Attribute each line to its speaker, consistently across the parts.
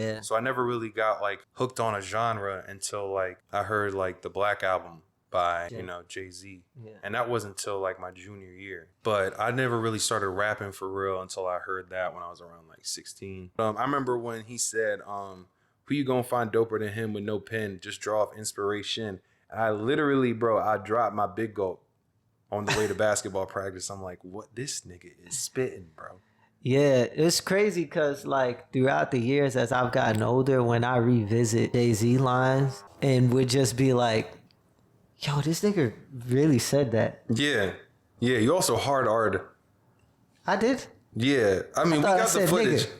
Speaker 1: Yeah.
Speaker 2: So I never really got like hooked on a genre until like I heard like the Black Album by, you know, Jay-Z.
Speaker 1: Yeah.
Speaker 2: And that wasn't until like my junior year. But I never really started rapping for real until I heard that when I was around like 16. I remember when he said, who you gonna find doper than him with no pen? Just draw off inspiration. And I literally, bro, I dropped my big gulp on the way to basketball practice. I'm like, what? This nigga is spitting, bro.
Speaker 1: Yeah, it's crazy because like throughout the years as I've gotten older, when I revisit Jay-Z lines and would just be like, yo, this nigga really said that.
Speaker 2: Yeah. Yeah, you also hard-R'd.
Speaker 1: I did?
Speaker 2: Yeah. I mean, we got the footage. Nigga.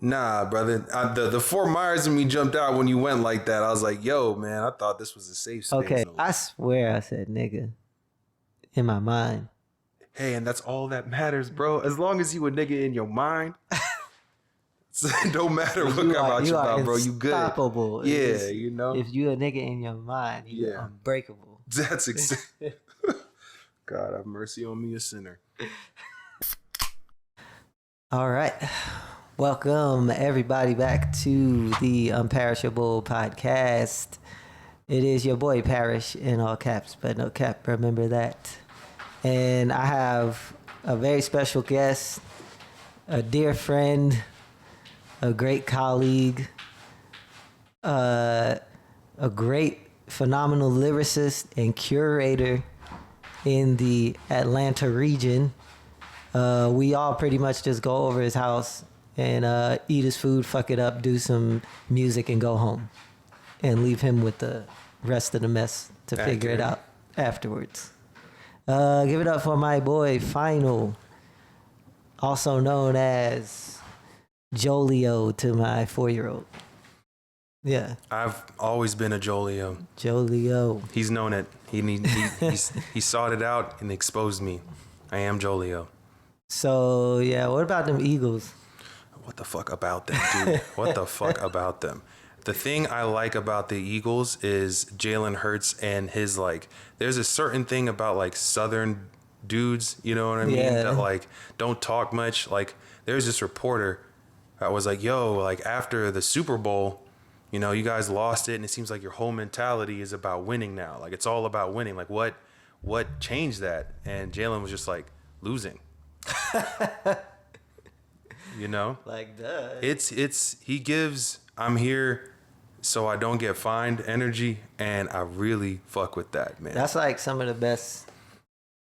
Speaker 2: Nah, brother. The Fort Myers and me jumped out when you went like that. I was like, yo, man, I thought this was a safe space.
Speaker 1: Okay, I swear I said nigga in my mind.
Speaker 2: Hey, and that's all that matters, bro. As long as you a nigga in your mind, don't matter what about you about, bro. You good.
Speaker 1: Unstoppable.
Speaker 2: Yeah, you know.
Speaker 1: If you a nigga in your mind, you're unbreakable.
Speaker 2: That's exactly. God have mercy on me, a sinner.
Speaker 1: All right. Welcome everybody back to the Unperishable podcast. It is your boy Parish in all caps, but no cap. Remember that. And I have a very special guest, a dear friend, a great colleague, a great, phenomenal lyricist and curator in the Atlanta region. We all pretty much just go over his house and eat his food, fuck it up, do some music, and go home. And leave him with the rest of the mess to figure it out afterwards. Give it up for my boy, Final, also known as Jolio to my 4-year-old. Yeah.
Speaker 2: I've always been a Jolio.
Speaker 1: Jolio.
Speaker 2: He's known it. He sought it out and exposed me. I am Jolio.
Speaker 1: So, yeah, what about them Eagles?
Speaker 2: What the fuck about them, dude? What the fuck about them? The thing I like about the Eagles is Jalen Hurts and his, like, there's a certain thing about, like, Southern dudes, you know what I mean?
Speaker 1: Yeah.
Speaker 2: That, like, don't talk much. Like, there's this reporter that was like, yo, like, after the Super Bowl, you know, you guys lost it, and it seems like your whole mentality is about winning now. Like, it's all about winning. Like, what changed that? And Jalen was just, like, losing. You know?
Speaker 1: Like, duh.
Speaker 2: He gives, I'm here so I don't get fined energy, and I really fuck with that, man.
Speaker 1: That's like some of the best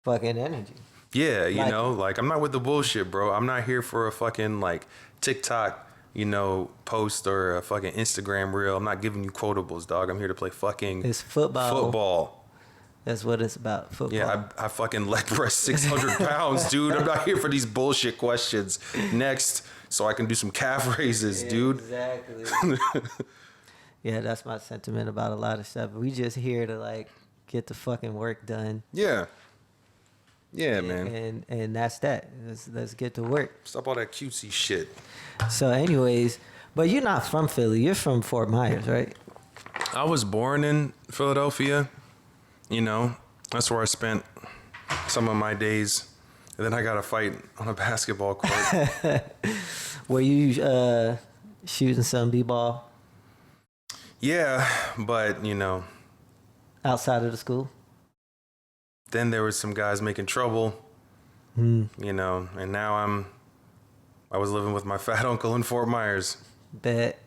Speaker 1: fucking energy.
Speaker 2: Yeah, you know, like, I'm not with the bullshit, bro. I'm not here for a fucking, like, TikTok, you know, post or a fucking Instagram reel. I'm not giving you quotables, dog. I'm here to play fucking
Speaker 1: it's football.
Speaker 2: Football.
Speaker 1: That's what it's about, football.
Speaker 2: Yeah, I fucking leg press 600 pounds, dude. I'm not here for these bullshit questions. Next, so I can do some calf raises, dude.
Speaker 1: Exactly. Yeah, that's my sentiment about a lot of stuff. We just here to, like, get the fucking work done.
Speaker 2: Yeah. Yeah, man.
Speaker 1: And that's that. Let's get to work.
Speaker 2: Stop all that cutesy shit.
Speaker 1: So anyways, but you're not from Philly. You're from Fort Myers, right?
Speaker 2: I was born in Philadelphia. You know, that's where I spent some of my days. And then I got a fight on a basketball court.
Speaker 1: Were you shooting some b-ball?
Speaker 2: Yeah, but, you know.
Speaker 1: Outside of the school?
Speaker 2: Then there was some guys making trouble, you know, and now I was living with my fat uncle in Fort Myers.
Speaker 1: Bet.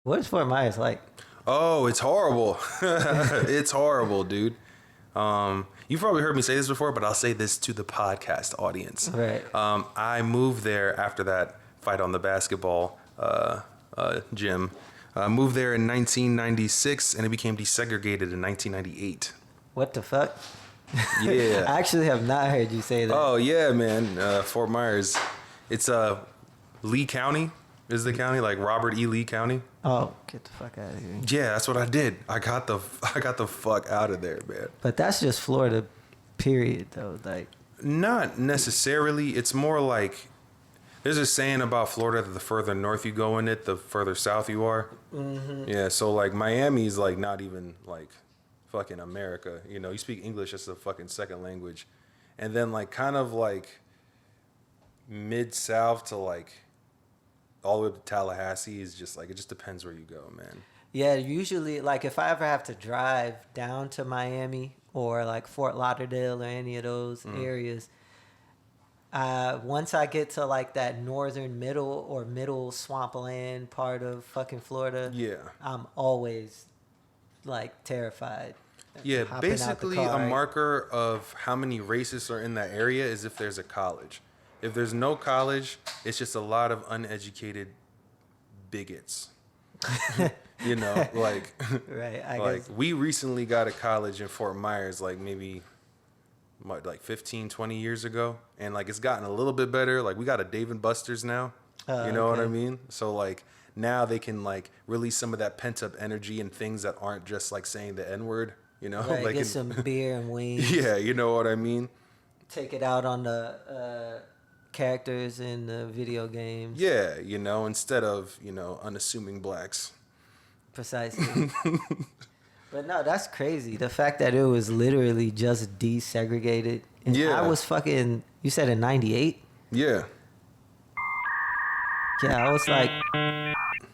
Speaker 1: What is Fort Myers like?
Speaker 2: Oh, it's horrible. It's horrible, dude. You've probably heard me say this before, but I'll say this to the podcast audience.
Speaker 1: Right.
Speaker 2: I moved there after that fight on the basketball gym. Moved there in 1996, and it became desegregated in 1998.
Speaker 1: What the fuck?
Speaker 2: Yeah.
Speaker 1: I actually have not heard you say that.
Speaker 2: Oh, yeah, man. Fort Myers. It's Lee County is the county, like Robert E. Lee County.
Speaker 1: Oh, get the fuck out of here.
Speaker 2: Yeah, that's what I did. I got the fuck out of there, man.
Speaker 1: But that's just Florida, period, though. Like,
Speaker 2: not necessarily. It's more like there's a saying about Florida that the further north you go in it, the further south you are. Mm-hmm. Yeah, so like Miami's like not even like fucking America. You know, you speak English as a fucking second language, and then like kind of like mid-south to like all the way up to Tallahassee is just like, it just depends where you go, man.
Speaker 1: Yeah, usually, like, if I ever have to drive down to Miami or, like, Fort Lauderdale or any of those areas, once I get to, like, that northern middle swampland part of fucking Florida,
Speaker 2: Yeah.
Speaker 1: I'm always, like, terrified.
Speaker 2: Yeah,
Speaker 1: Hopping out the
Speaker 2: basically
Speaker 1: car.
Speaker 2: a marker of how many racists are in that area is if there's a college. If there's no college, it's just a lot of uneducated bigots. You know, like,
Speaker 1: Right, I
Speaker 2: like
Speaker 1: guess.
Speaker 2: we recently got a college in Fort Myers, like maybe like 15, 20 years ago. And like, it's gotten a little bit better. Like we got a Dave and Buster's now, you know what I
Speaker 1: Okay.
Speaker 2: mean? So like now they can like release some of that pent up energy and things that aren't just like saying the N word, you know?
Speaker 1: Right,
Speaker 2: like
Speaker 1: get some beer and wings.
Speaker 2: yeah, you know what I mean?
Speaker 1: Take it out on the characters in the video games.
Speaker 2: Yeah, you know, instead of, you know, unassuming blacks.
Speaker 1: Precisely. But no, that's crazy. The fact that it was literally just desegregated. And
Speaker 2: Yeah.
Speaker 1: I was fucking, you said in 98?
Speaker 2: Yeah.
Speaker 1: Yeah, I was like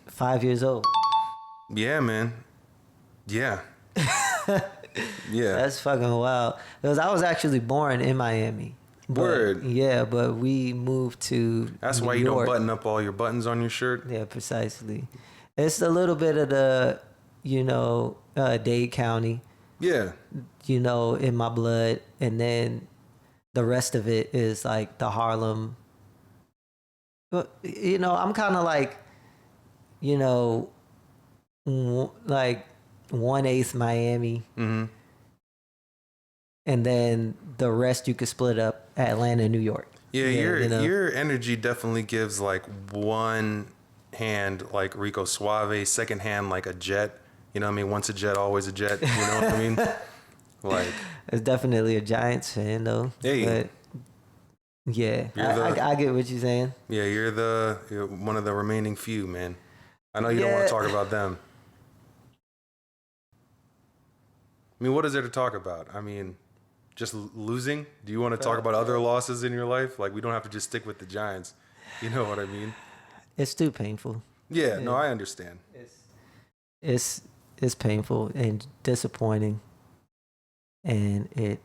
Speaker 1: 5 years old.
Speaker 2: Yeah, man. Yeah. Yeah.
Speaker 1: That's fucking wild. Because I was actually born in Miami. But,
Speaker 2: Word.
Speaker 1: Yeah, but we moved to
Speaker 2: That's
Speaker 1: New
Speaker 2: why you
Speaker 1: York.
Speaker 2: don't button up all your buttons on your shirt.
Speaker 1: Yeah, precisely. It's a little bit of the, Dade County,
Speaker 2: Yeah.
Speaker 1: in my blood. And then the rest of it is like the Harlem. I'm kind of like, like 1/8 Miami.
Speaker 2: Mm-hmm.
Speaker 1: And then the rest you could split up Atlanta, New York.
Speaker 2: Yeah,
Speaker 1: Yeah,
Speaker 2: your energy definitely gives like one hand like Rico Suave, second hand like a jet. You know what I mean? Once a jet, always a jet. You know what I mean? Like,
Speaker 1: It's definitely a Giants fan though.
Speaker 2: Hey.
Speaker 1: But yeah, I get what you're saying.
Speaker 2: yeah, you're one of the remaining few, man. I know you don't want
Speaker 1: Yeah.
Speaker 2: to talk about them. I mean, what is there to talk about? I mean, just losing? Do you want to talk about other losses in your life? Like, we don't have to just stick with the Giants. You know what I mean?
Speaker 1: It's too painful.
Speaker 2: Yeah, no, I understand.
Speaker 1: It's painful and disappointing, and it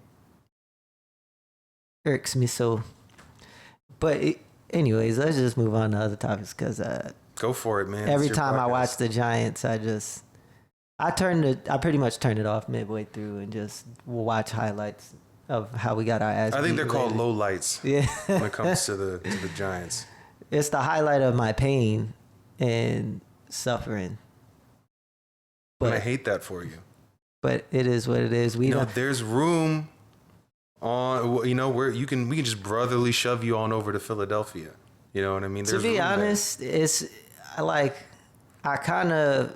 Speaker 1: irks me so. But anyways, let's just move on to other topics because
Speaker 2: Go for it, man.
Speaker 1: every
Speaker 2: It's your
Speaker 1: time I
Speaker 2: podcast.
Speaker 1: watch the Giants, I pretty much turned it off midway through and just watch highlights of how we got our ass.
Speaker 2: I think
Speaker 1: beat
Speaker 2: they're called
Speaker 1: lately.
Speaker 2: low lights
Speaker 1: Yeah,
Speaker 2: when it comes to the Giants.
Speaker 1: it's the highlight of my pain and suffering.
Speaker 2: And I
Speaker 1: But
Speaker 2: hate that for you.
Speaker 1: but it is what it is. We
Speaker 2: You know,
Speaker 1: don't.
Speaker 2: there's room on, where we can just brotherly shove you on over to Philadelphia. You know what I mean?
Speaker 1: To
Speaker 2: There's
Speaker 1: be
Speaker 2: room there.
Speaker 1: honest, I kind of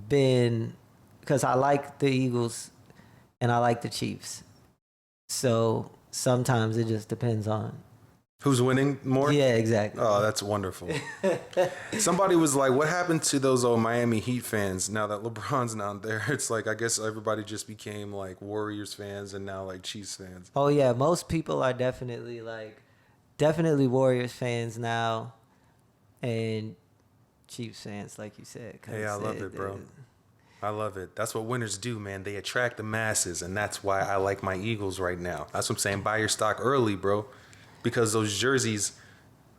Speaker 1: been, because I like the Eagles and I like the Chiefs. So sometimes it just depends on.
Speaker 2: Who's winning more?
Speaker 1: Yeah, exactly.
Speaker 2: Oh, that's wonderful. Somebody was like, what happened to those old Miami Heat fans now that LeBron's not there? It's like, I guess everybody just became like Warriors fans and now like Chiefs fans.
Speaker 1: Oh yeah, most people are definitely Warriors fans now, and Chiefs fans, like you said. 'cause
Speaker 2: Hey, I love it, bro. I love it. That's what winners do, man. They attract the masses, and that's why I like my Eagles right now. That's what I'm saying. Buy your stock early, bro, because those jerseys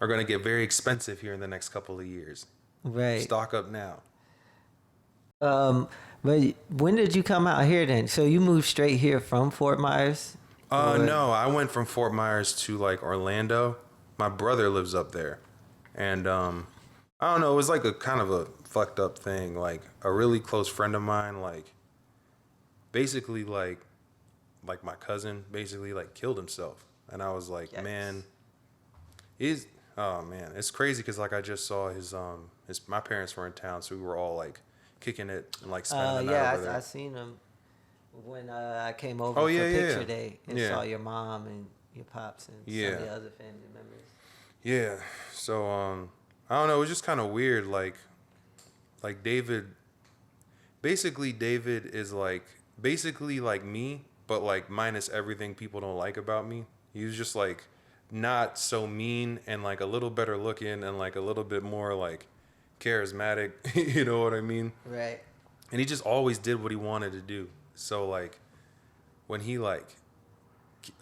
Speaker 2: are going to get very expensive here in the next couple of years.
Speaker 1: Right.
Speaker 2: Stock up now.
Speaker 1: But when did you come out here then? So you moved straight here from Fort Myers?
Speaker 2: No, I went from Fort Myers to like Orlando. My brother lives up there, and I don't know. It was like a kind of a fucked up thing. Like a really close friend of mine, like basically like my cousin, basically like killed himself, and I was like,
Speaker 1: Yikes.
Speaker 2: man, it's crazy because like I just saw his my parents were in town, so we were all like kicking it and like spending the night over there.
Speaker 1: I seen him when I came over
Speaker 2: Oh,
Speaker 1: for
Speaker 2: yeah, yeah,
Speaker 1: picture
Speaker 2: yeah.
Speaker 1: day and
Speaker 2: Yeah.
Speaker 1: saw your mom and your pops and some of the other family members.
Speaker 2: Yeah. So I don't know, it was just kind of weird like David is like basically like me, but like minus everything people don't like about me. He was just like not so mean and like a little better looking and like a little bit more like charismatic. You know what I mean?
Speaker 1: Right.
Speaker 2: And he just always did what he wanted to do. So like when he like,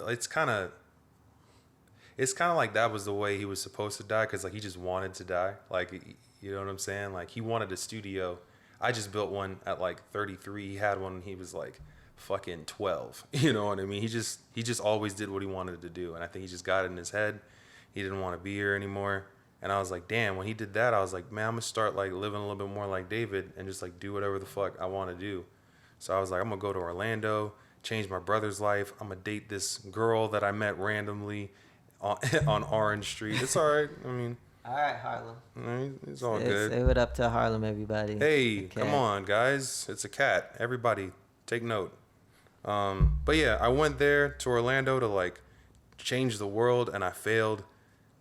Speaker 2: it's kind of like that was the way he was supposed to die, because like he just wanted to die. Like, you know what I'm saying? Like he wanted a studio. I just built one at like 33. He had one when he was like fucking 12. You know what I mean? He just always did what he wanted to do, and I think he just got it in his head. He didn't want to be here anymore. And I was like, damn, when he did that, I was like, man, I'm gonna start like living a little bit more like David and just like do whatever the fuck I want to do. So I was like, I'm gonna go to Orlando, change my brother's life. I'm gonna date this girl that I met randomly on Orange Street. It's all right. I mean,
Speaker 1: All right, Harlem.
Speaker 2: it's all good.
Speaker 1: Say what up to Harlem, everybody.
Speaker 2: Hey, come on, guys. It's a cat. Everybody, take note. But yeah, I went there to Orlando to like change the world, and I failed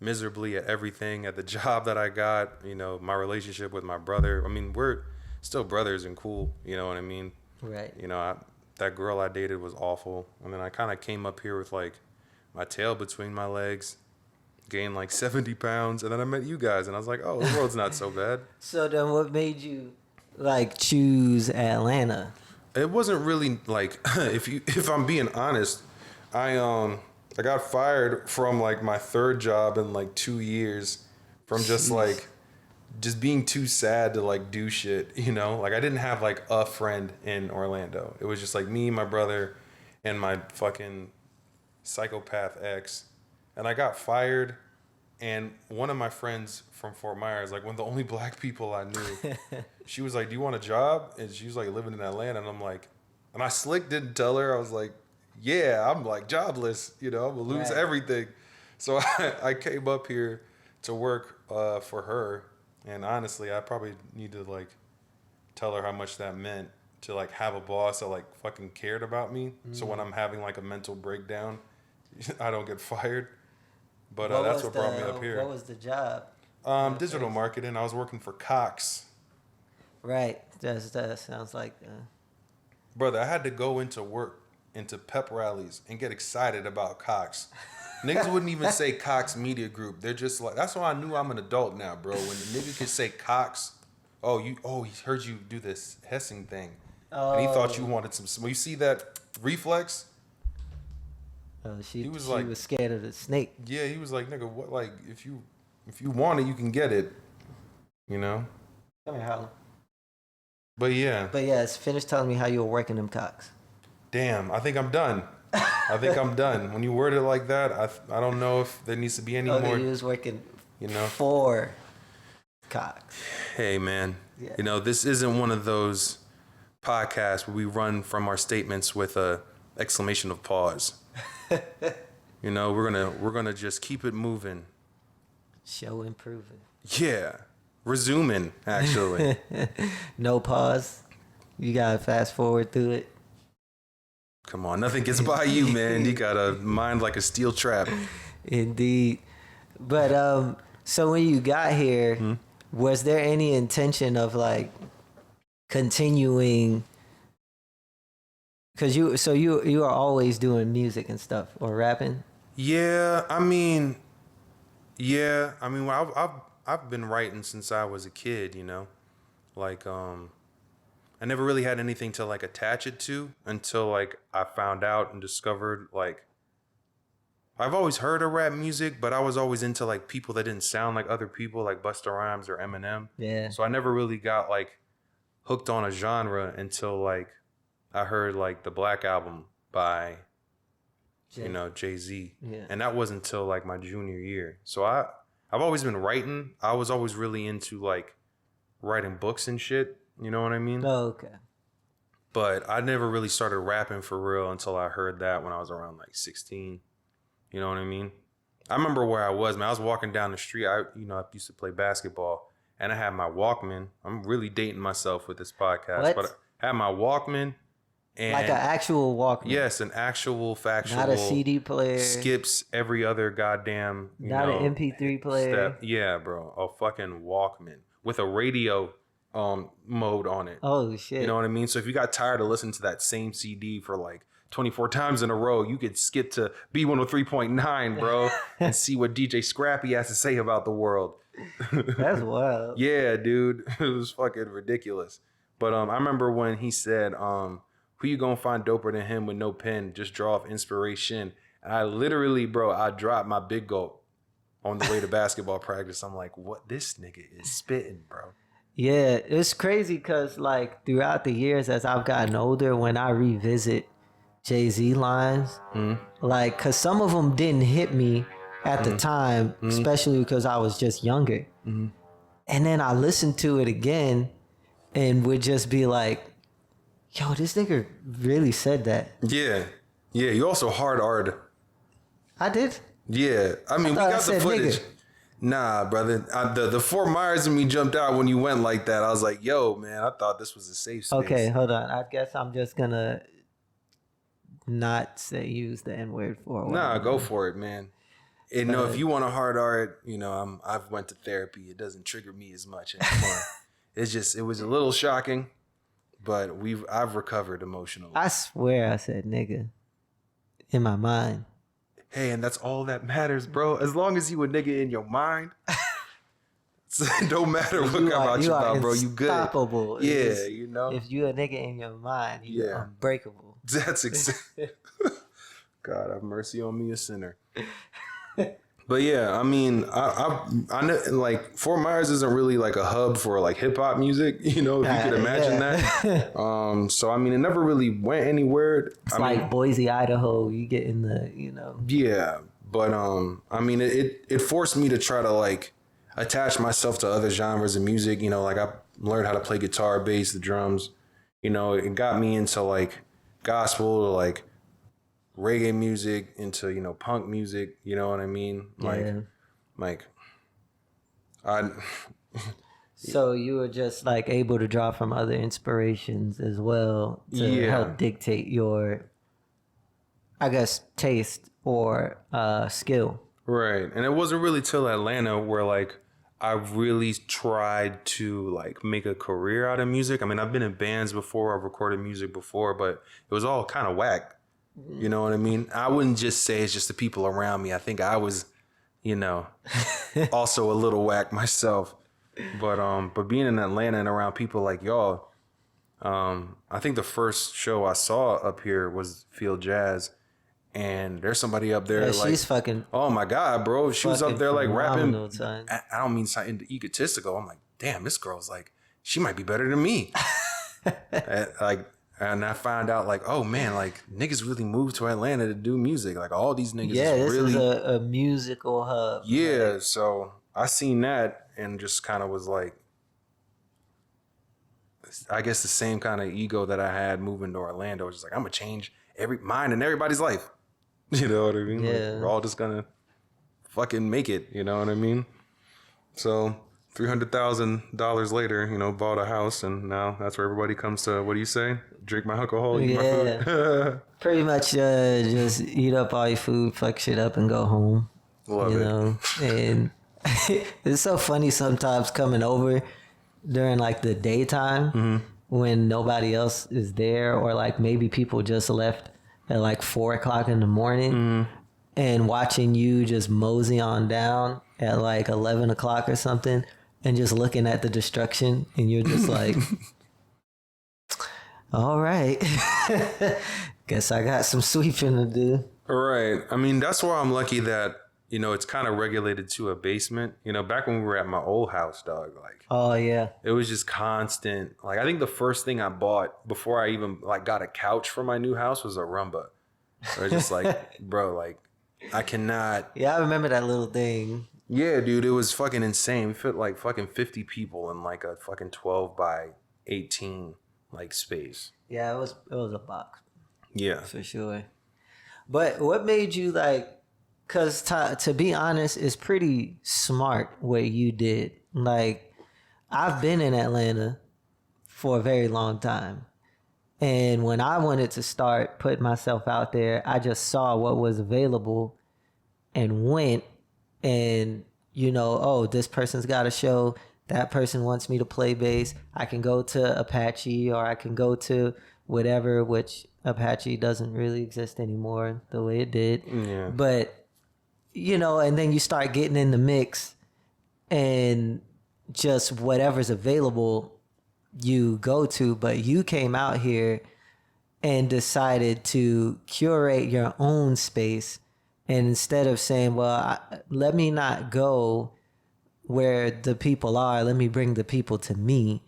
Speaker 2: miserably at everything. At the job that I got, you know, my relationship with my brother. I mean, we're still brothers and cool. You know what I mean?
Speaker 1: Right.
Speaker 2: You know, that girl I dated was awful. And then I kind of came up here with like my tail between my legs, gained like 70 pounds. And then I met you guys, and I was like, oh, the world's not so bad.
Speaker 1: So then what made you like choose Atlanta?
Speaker 2: It wasn't really like, if I'm being honest, I got fired from like my third job in like 2 years from just like just being too sad to like do shit, you know? Like I didn't have like a friend in Orlando. It was just like me, my brother, and my fucking psychopath ex. And I got fired, and one of my friends from Fort Myers, like one of the only black people I knew, she was like, do you want a job? And she was like living in Atlanta, and I'm like, and I slick didn't tell her. I was like, yeah, I'm like jobless, you know, I'm gonna lose everything. So I came up here to work for her. And honestly, I probably need to like tell her how much that meant to like have a boss that like fucking cared about me. So when I'm having like a mental breakdown, I don't get fired. But that's what brought me up here.
Speaker 1: What was the job?
Speaker 2: Digital marketing. I was working for Cox.
Speaker 1: Right. That sounds like.
Speaker 2: Brother, I had to go into work, into pep rallies, and get excited about Cox. Niggas wouldn't even say Cox Media Group. They're just like, that's why I knew I'm an adult now, bro. When the nigga could say Cox, he heard you do this Hessing thing. And he thought you wanted some. When you see that reflex,
Speaker 1: she was scared of the snake.
Speaker 2: Yeah, he was like, nigga, what? Like, if you want it, you can get it. You know.
Speaker 1: Come here, Harlem.
Speaker 2: But yeah,
Speaker 1: finish telling me how you were working them Cox.
Speaker 2: Damn, I think I'm done. I'm done. When you word it like that, I don't know if there needs to be any more.
Speaker 1: You was working,
Speaker 2: you know,
Speaker 1: for Cox.
Speaker 2: Hey, man, you know, this isn't one of those podcasts where we run from our statements with a exclamation of pause. You know, we're gonna just keep it moving.
Speaker 1: Show improving.
Speaker 2: Yeah, resuming actually.
Speaker 1: No pause. You gotta fast forward through it.
Speaker 2: Come on, nothing gets by you, man. You got a mind like a steel trap.
Speaker 1: Indeed. But so when you got here, was there any intention of like continuing? Because you are always doing music and stuff or rapping.
Speaker 2: Yeah, I mean, I've been writing since I was a kid. You know, like I never really had anything to like attach it to until like I found out and discovered like I've always heard of rap music, but I was always into like people that didn't sound like other people, like Busta Rhymes or Eminem.
Speaker 1: Yeah.
Speaker 2: So I never really got like hooked on a genre until like I heard like the Black Album by Jay-Z. Yeah. And that wasn't until like my junior year. So I've always been writing. I was always really into like writing books and shit. You know what I mean?
Speaker 1: Oh, okay.
Speaker 2: But I never really started rapping for real until I heard that when I was around like 16. You know what I mean? I remember where I was, man. I was walking down the street. I used to play basketball, and I had my Walkman. I'm really dating myself with this podcast, but I had my Walkman. And
Speaker 1: like an actual Walkman?
Speaker 2: Yes, an actual factual.
Speaker 1: Not a CD player.
Speaker 2: Skips every other goddamn,
Speaker 1: Not an MP3 player.
Speaker 2: Yeah, bro. A fucking Walkman with a radio mode on it.
Speaker 1: Oh shit.
Speaker 2: You know what I mean? So if you got tired of listening to that same CD for like 24 times in a row, you could skip to B103.9, bro, and see what DJ Scrappy has to say about the world.
Speaker 1: That's wild.
Speaker 2: Yeah, dude. It was fucking ridiculous. But I remember when he said, who you gonna find doper than him with no pen? Just draw off inspiration. And I literally, bro, I dropped my big gulp on the way to basketball practice. I'm like, what? This nigga is spitting, bro.
Speaker 1: Yeah, it's crazy because like throughout the years as I've gotten older, when I revisit Jay-Z lines, like, cause some of them didn't hit me at the time, especially because I was just younger. And then I listened to it again and would just be like, yo, this nigga really said that.
Speaker 2: Yeah. Yeah, you also hard-R'd.
Speaker 1: I did?
Speaker 2: Yeah. I mean, we got the footage. Nigga. Nah, brother. The Fort Myers and me jumped out when you went like that. I was like, yo, man, I thought this was a safe space.
Speaker 1: Okay, hold on. I guess I'm just gonna not use the N-word for a while.
Speaker 2: Nah, go for it, man. And no, if you want a hard art, you know, I've went to therapy. It doesn't trigger me as much anymore. It was a little shocking, but I've recovered emotionally.
Speaker 1: I swear I said nigga in my mind.
Speaker 2: Hey, and that's all that matters, bro. As long as you a nigga in your mind, it don't matter what come out your mouth, bro. You good.
Speaker 1: Unstoppable.
Speaker 2: Yeah, you know.
Speaker 1: If you a nigga in your mind, you're unbreakable.
Speaker 2: That's exactly. God have mercy on me, a sinner. But yeah, I mean, I know, like, Fort Myers isn't really like a hub for like hip hop music, you know, if you could imagine that. So I mean, it never really went anywhere.
Speaker 1: It's like Boise, Idaho. You get in the, you know.
Speaker 2: Yeah, but I mean, it forced me to try to like attach myself to other genres of music. You know, like I learned how to play guitar, bass, the drums. You know, it got me into like gospel, like reggae music, into, you know, punk music, you know what I mean? Like
Speaker 1: so you were just like able to draw from other inspirations as well to help dictate your, I guess, taste or skill.
Speaker 2: Right. And it wasn't really till Atlanta where like I really tried to like make a career out of music. I mean, I've been in bands before, I've recorded music before, but it was all kind of whack. You know what I mean? I wouldn't just say it's just the people around me. I think I was, you know, also a little whack myself. But being in Atlanta and around people like y'all, I think the first show I saw up here was Field Jazz, and there's somebody up there like,
Speaker 1: she's fucking.
Speaker 2: Oh my God, bro! She was up there like rapping.
Speaker 1: I
Speaker 2: don't mean something egotistical. I'm like, damn, this girl's like, she might be better than me. And I found out like, oh man, like niggas really moved to Atlanta to do music. Like all these niggas
Speaker 1: this
Speaker 2: really
Speaker 1: is a musical hub.
Speaker 2: Yeah, like, so I seen that and just kind of was like, I guess the same kind of ego that I had moving to Orlando. Just like, I'm gonna change mine and everybody's life. You know what I mean?
Speaker 1: Yeah.
Speaker 2: Like, we're all just gonna fucking make it. You know what I mean? So $300,000 later, you know, bought a house, and now that's where everybody comes to. What do you say? Drink my alcohol, eat my food.
Speaker 1: Pretty much, just eat up all your food, fuck shit up, and go home.
Speaker 2: Love it.
Speaker 1: Know? And it's so funny sometimes coming over during like the daytime when nobody else is there, or like maybe people just left at like 4 o'clock in the morning, and watching you just mosey on down at like 11 o'clock or something, and just looking at the destruction, and you're just like, all right, guess I got some sweeping to do.
Speaker 2: Right. I mean, that's why I'm lucky that, you know, it's kind of regulated to a basement. You know, back when we were at my old house, dog, like,
Speaker 1: oh yeah,
Speaker 2: it was just constant. Like, I think the first thing I bought before I even like got a couch for my new house was a Rumba. Or just like, bro, like, I cannot.
Speaker 1: Yeah, I remember that little thing.
Speaker 2: Yeah, dude, it was fucking insane. We fit like fucking 50 people in like a fucking 12 by 18 like space.
Speaker 1: Yeah, it was a box.
Speaker 2: Yeah,
Speaker 1: for sure. But what made you like? Cause to be honest, it's pretty smart what you did. Like, I've been in Atlanta for a very long time, and when I wanted to start putting myself out there, I just saw what was available and went. And, you know, oh, this person's got a show. That person wants me to play bass. I can go to Apache, or I can go to whatever, which Apache doesn't really exist anymore the way it did.
Speaker 2: Yeah.
Speaker 1: But, you know, and then you start getting in the mix, and just whatever's available you go to. But you came out here and decided to curate your own space. And instead of saying, well, let me not go where the people are, let me bring the people to me.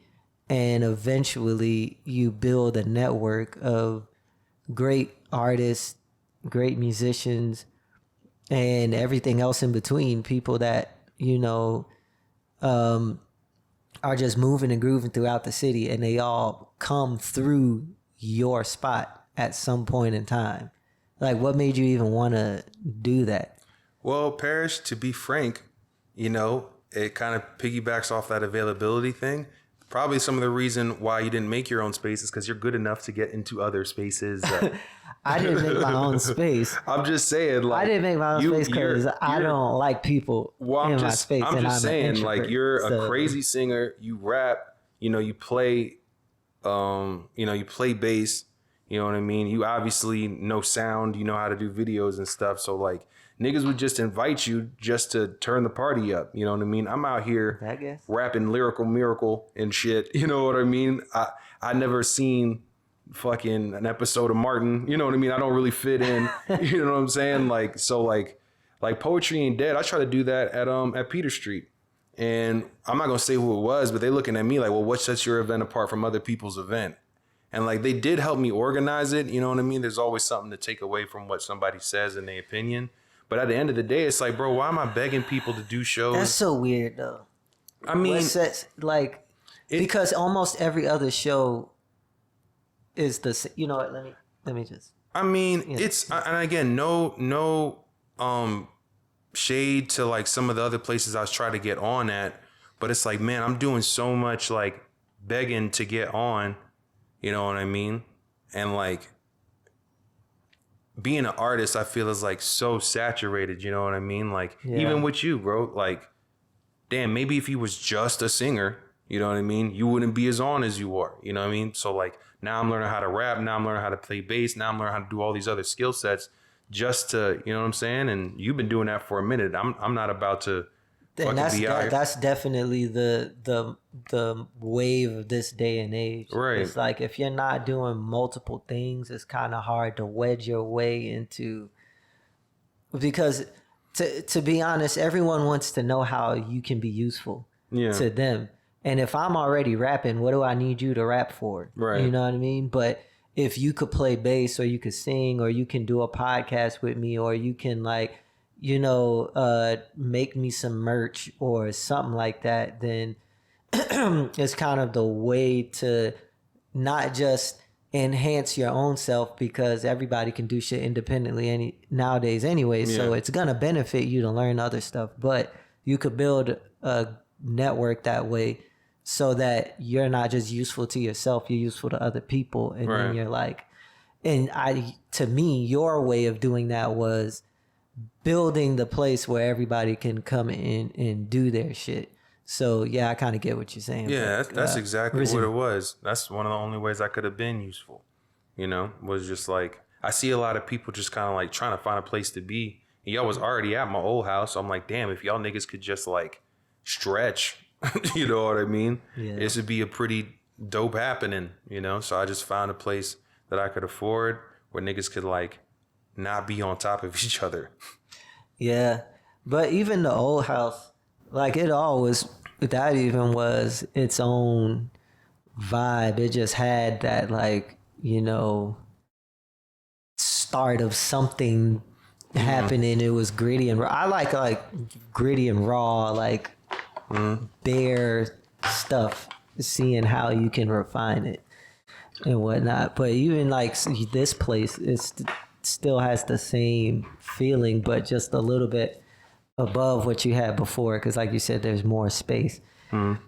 Speaker 1: And eventually you build a network of great artists, great musicians, and everything else in between, people that, you know, are just moving and grooving throughout the city, and they all come through your spot at some point in time. Like, what made you even want to do that?
Speaker 2: Well, Parrish, to be frank, you know, it kind of piggybacks off that availability thing. Probably some of the reason why you didn't make your own space is because you're good enough to get into other spaces.
Speaker 1: I didn't make my own space.
Speaker 2: I'm just saying, like,
Speaker 1: I didn't make my own space because I don't like people in my space.
Speaker 2: I'm just saying, like, you're a crazy singer. You rap. You know, you play. You play bass. You know what I mean? You obviously know sound. You know how to do videos and stuff. So, like, niggas would just invite you just to turn the party up. You know what I mean? I'm out here rapping Lyrical Miracle and shit. You know what I mean? I never seen fucking an episode of Martin. You know what I mean? I don't really fit in. You know what I'm saying? Like, so like Poetry Ain't Dead. I try to do that at Peter Street. And I'm not going to say who it was, but they looking at me like, well, what sets your event apart from other people's event? And like, they did help me organize it. You know what I mean? There's always something to take away from what somebody says in their opinion. But at the end of the day, it's like, bro, why am I begging people to do shows?
Speaker 1: That's so weird, though.
Speaker 2: I mean,
Speaker 1: because almost every other show is the, you know what? Let me just.
Speaker 2: I mean, it's, and again, no shade to like some of the other places I was trying to get on at, but it's like, man, I'm doing so much like begging to get on, you know what I mean? And like, being an artist, I feel is like so saturated, you know what I mean? Like, even with you, bro, like, damn, maybe if you was just a singer, you know what I mean? You wouldn't be as on as you are, you know what I mean? So like, now I'm learning how to rap. Now I'm learning how to play bass. Now I'm learning how to do all these other skill sets just to, you know what I'm saying? And you've been doing that for a minute. I'm not about to
Speaker 1: and that's definitely the wave of this day and age.
Speaker 2: Right.
Speaker 1: It's like, if you're not doing multiple things, it's kind of hard to wedge your way into, because to be honest, everyone wants to know how you can be useful to them. And if I'm already rapping, what do I need you to rap for?
Speaker 2: Right.
Speaker 1: You know what I mean? But if you could play bass, or you could sing, or you can do a podcast with me, or you can like, you know, make me some merch or something like that, then it's kind of the way to not just enhance your own self, because everybody can do shit independently nowadays anyway. So it's going to benefit you to learn other stuff, but you could build a network that way, so that you're not just useful to yourself, you're useful to other people. And then you're like, to me, your way of doing that was building the place where everybody can come in and do their shit. So yeah, I kind of get what you're saying.
Speaker 2: Yeah, that's exactly what it was. That's one of the only ways I could have been useful, you know, was just like, I see a lot of people just kind of like trying to find a place to be. And y'all was already at my old house. So I'm like, damn, if y'all niggas could just like stretch, you know what I mean? Yeah. This would be a pretty dope happening, you know? So I just found a place that I could afford where niggas could like not be on top of each other.
Speaker 1: Yeah. But even the old house, like that even was its own vibe. It just had that like, you know, start of something happening. It was gritty and raw. I like gritty and raw, like bare stuff, seeing how you can refine it and whatnot. But even like this place, it still has the same feeling, but just a little bit above what you had before, because like you said, there's more space. And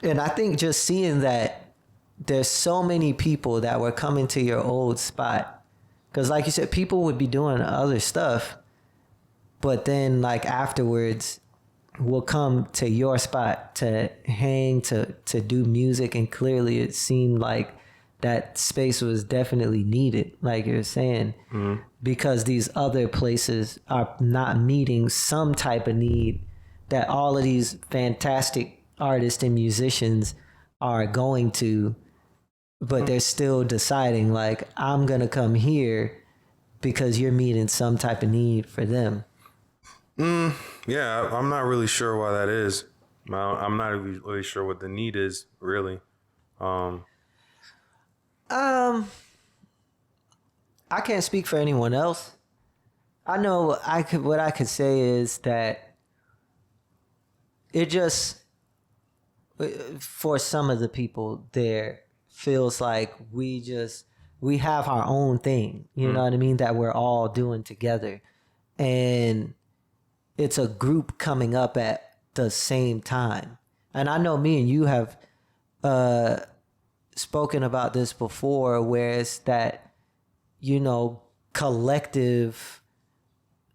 Speaker 1: I think just seeing that there's so many people that were coming to your old spot, because like you said, people would be doing other stuff, but then like afterwards will come to your spot to hang, to do music. And clearly it seemed like that space was definitely needed, like you're saying, because these other places are not meeting some type of need that all of these fantastic artists and musicians are going to, but they're still deciding like, I'm going to come here because you're meeting some type of need for them.
Speaker 2: Yeah, I'm not really sure why that is. I'm not really sure what the need is, really.
Speaker 1: I can't speak for anyone else. I know what I could say is that it just, for some of the people there, feels like we have our own thing, you know what I mean, that we're all doing together. And it's a group coming up at the same time. And I know me and you have spoken about this before, where it's that, you know, collective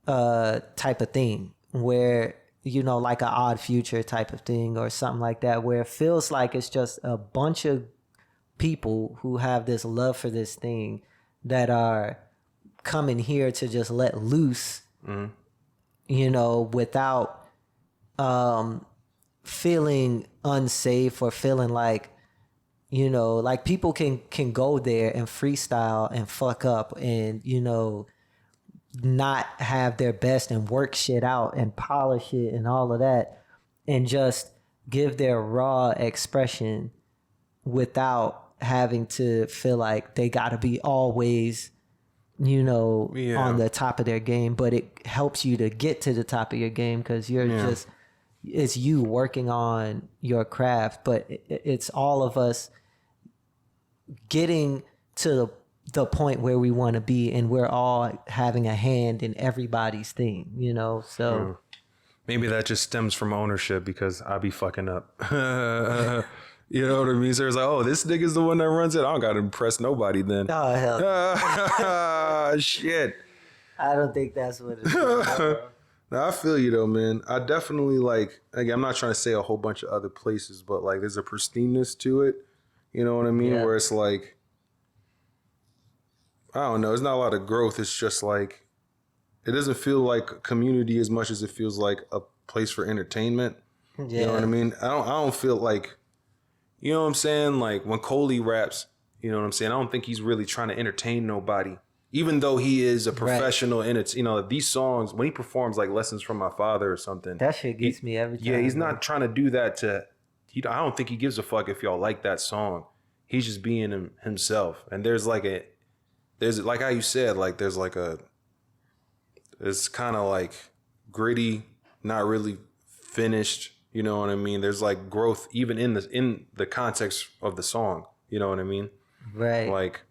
Speaker 1: type of thing, where, you know, like an Odd Future type of thing or something like that, where it feels like it's just a bunch of people who have this love for this thing that are coming here to just let loose, you know, without feeling unsafe or feeling like, you know, like people can go there and freestyle and fuck up and, you know, not have their best and work shit out and polish it and all of that and just give their raw expression without having to feel like they got to be always, you know, on the top of their game. But it helps you to get to the top of your game because you're just, it's you working on your craft. But it's all of us getting to the point where we want to be, and we're all having a hand in everybody's thing, you know. So
Speaker 2: maybe that just stems from ownership, because I be fucking up. You know what I mean? So it's like, oh, this nigga's the one that runs it. I don't gotta impress nobody then.
Speaker 1: Oh hell,
Speaker 2: shit.
Speaker 1: I don't think that's what it is. Bro.
Speaker 2: No, I feel you though, man. I definitely like, again, I'm not trying to say a whole bunch of other places, but like there's a pristineness to it. You know what I mean?
Speaker 1: Yeah.
Speaker 2: Where it's like, I don't know, there's not a lot of growth. It's just like, it doesn't feel like a community as much as it feels like a place for entertainment.
Speaker 1: Yeah.
Speaker 2: You know what I mean? I don't feel like, you know what I'm saying? Like when Coley raps, you know what I'm saying? I don't think he's really trying to entertain nobody, even though he is a professional. And it's, you know, these songs, when he performs like Lessons from My Father or something,
Speaker 1: that shit gets me every time.
Speaker 2: Yeah, he's not trying to do that to, I don't think he gives a fuck if y'all like that song. He's just being himself. And there's like how you said, like there's like it's kind of like gritty, not really finished. You know what I mean? There's like growth even in the context of the song. You know what I mean?
Speaker 1: Right.
Speaker 2: Like,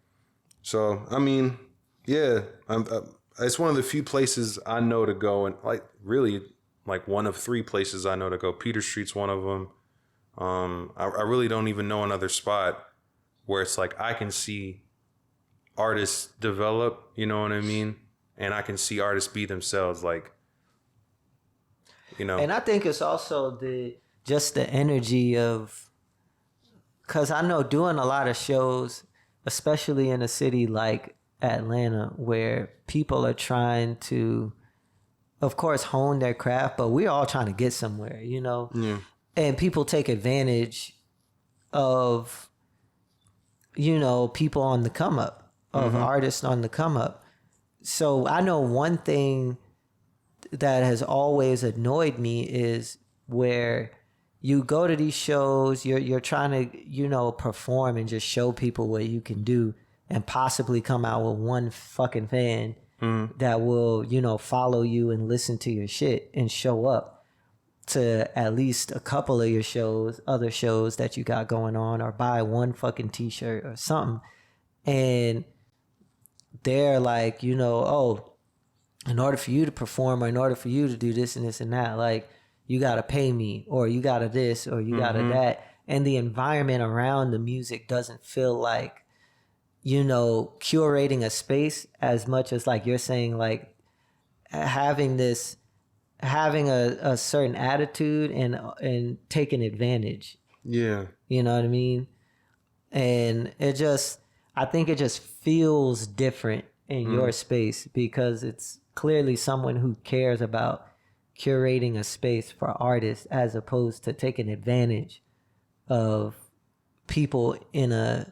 Speaker 2: so I mean, yeah, it's one of the few places I know to go, and like really like one of 3 places I know to go. Peter Street's one of them. I really don't even know another spot where it's like I can see artists develop. You know what I mean? And I can see artists be themselves, like, you know.
Speaker 1: And I think it's also the energy of, because I know doing a lot of shows, especially in a city like Atlanta, where people are trying to, of course, hone their craft, but we're all trying to get somewhere, you know?
Speaker 2: Yeah.
Speaker 1: And people take advantage of, you know, people on the come up, of artists on the come up. So I know one thing that has always annoyed me is where you go to these shows, you're trying to, you know, perform and just show people what you can do, and possibly come out with one fucking fan that will, you know, follow you and listen to your shit and show up to at least a couple of your shows, other shows that you got going on, or buy one fucking t-shirt or something. And they're like, you know, oh, in order for you to perform, or in order for you to do this and this and that, like, you got to pay me, or you got to this, or you got to that. And the environment around the music doesn't feel like, you know, curating a space as much as, like you're saying, like having a certain attitude and taking advantage.
Speaker 2: Yeah.
Speaker 1: You know what I mean? And I think it just feels different in your space, because it's clearly someone who cares about curating a space for artists as opposed to taking advantage of people in a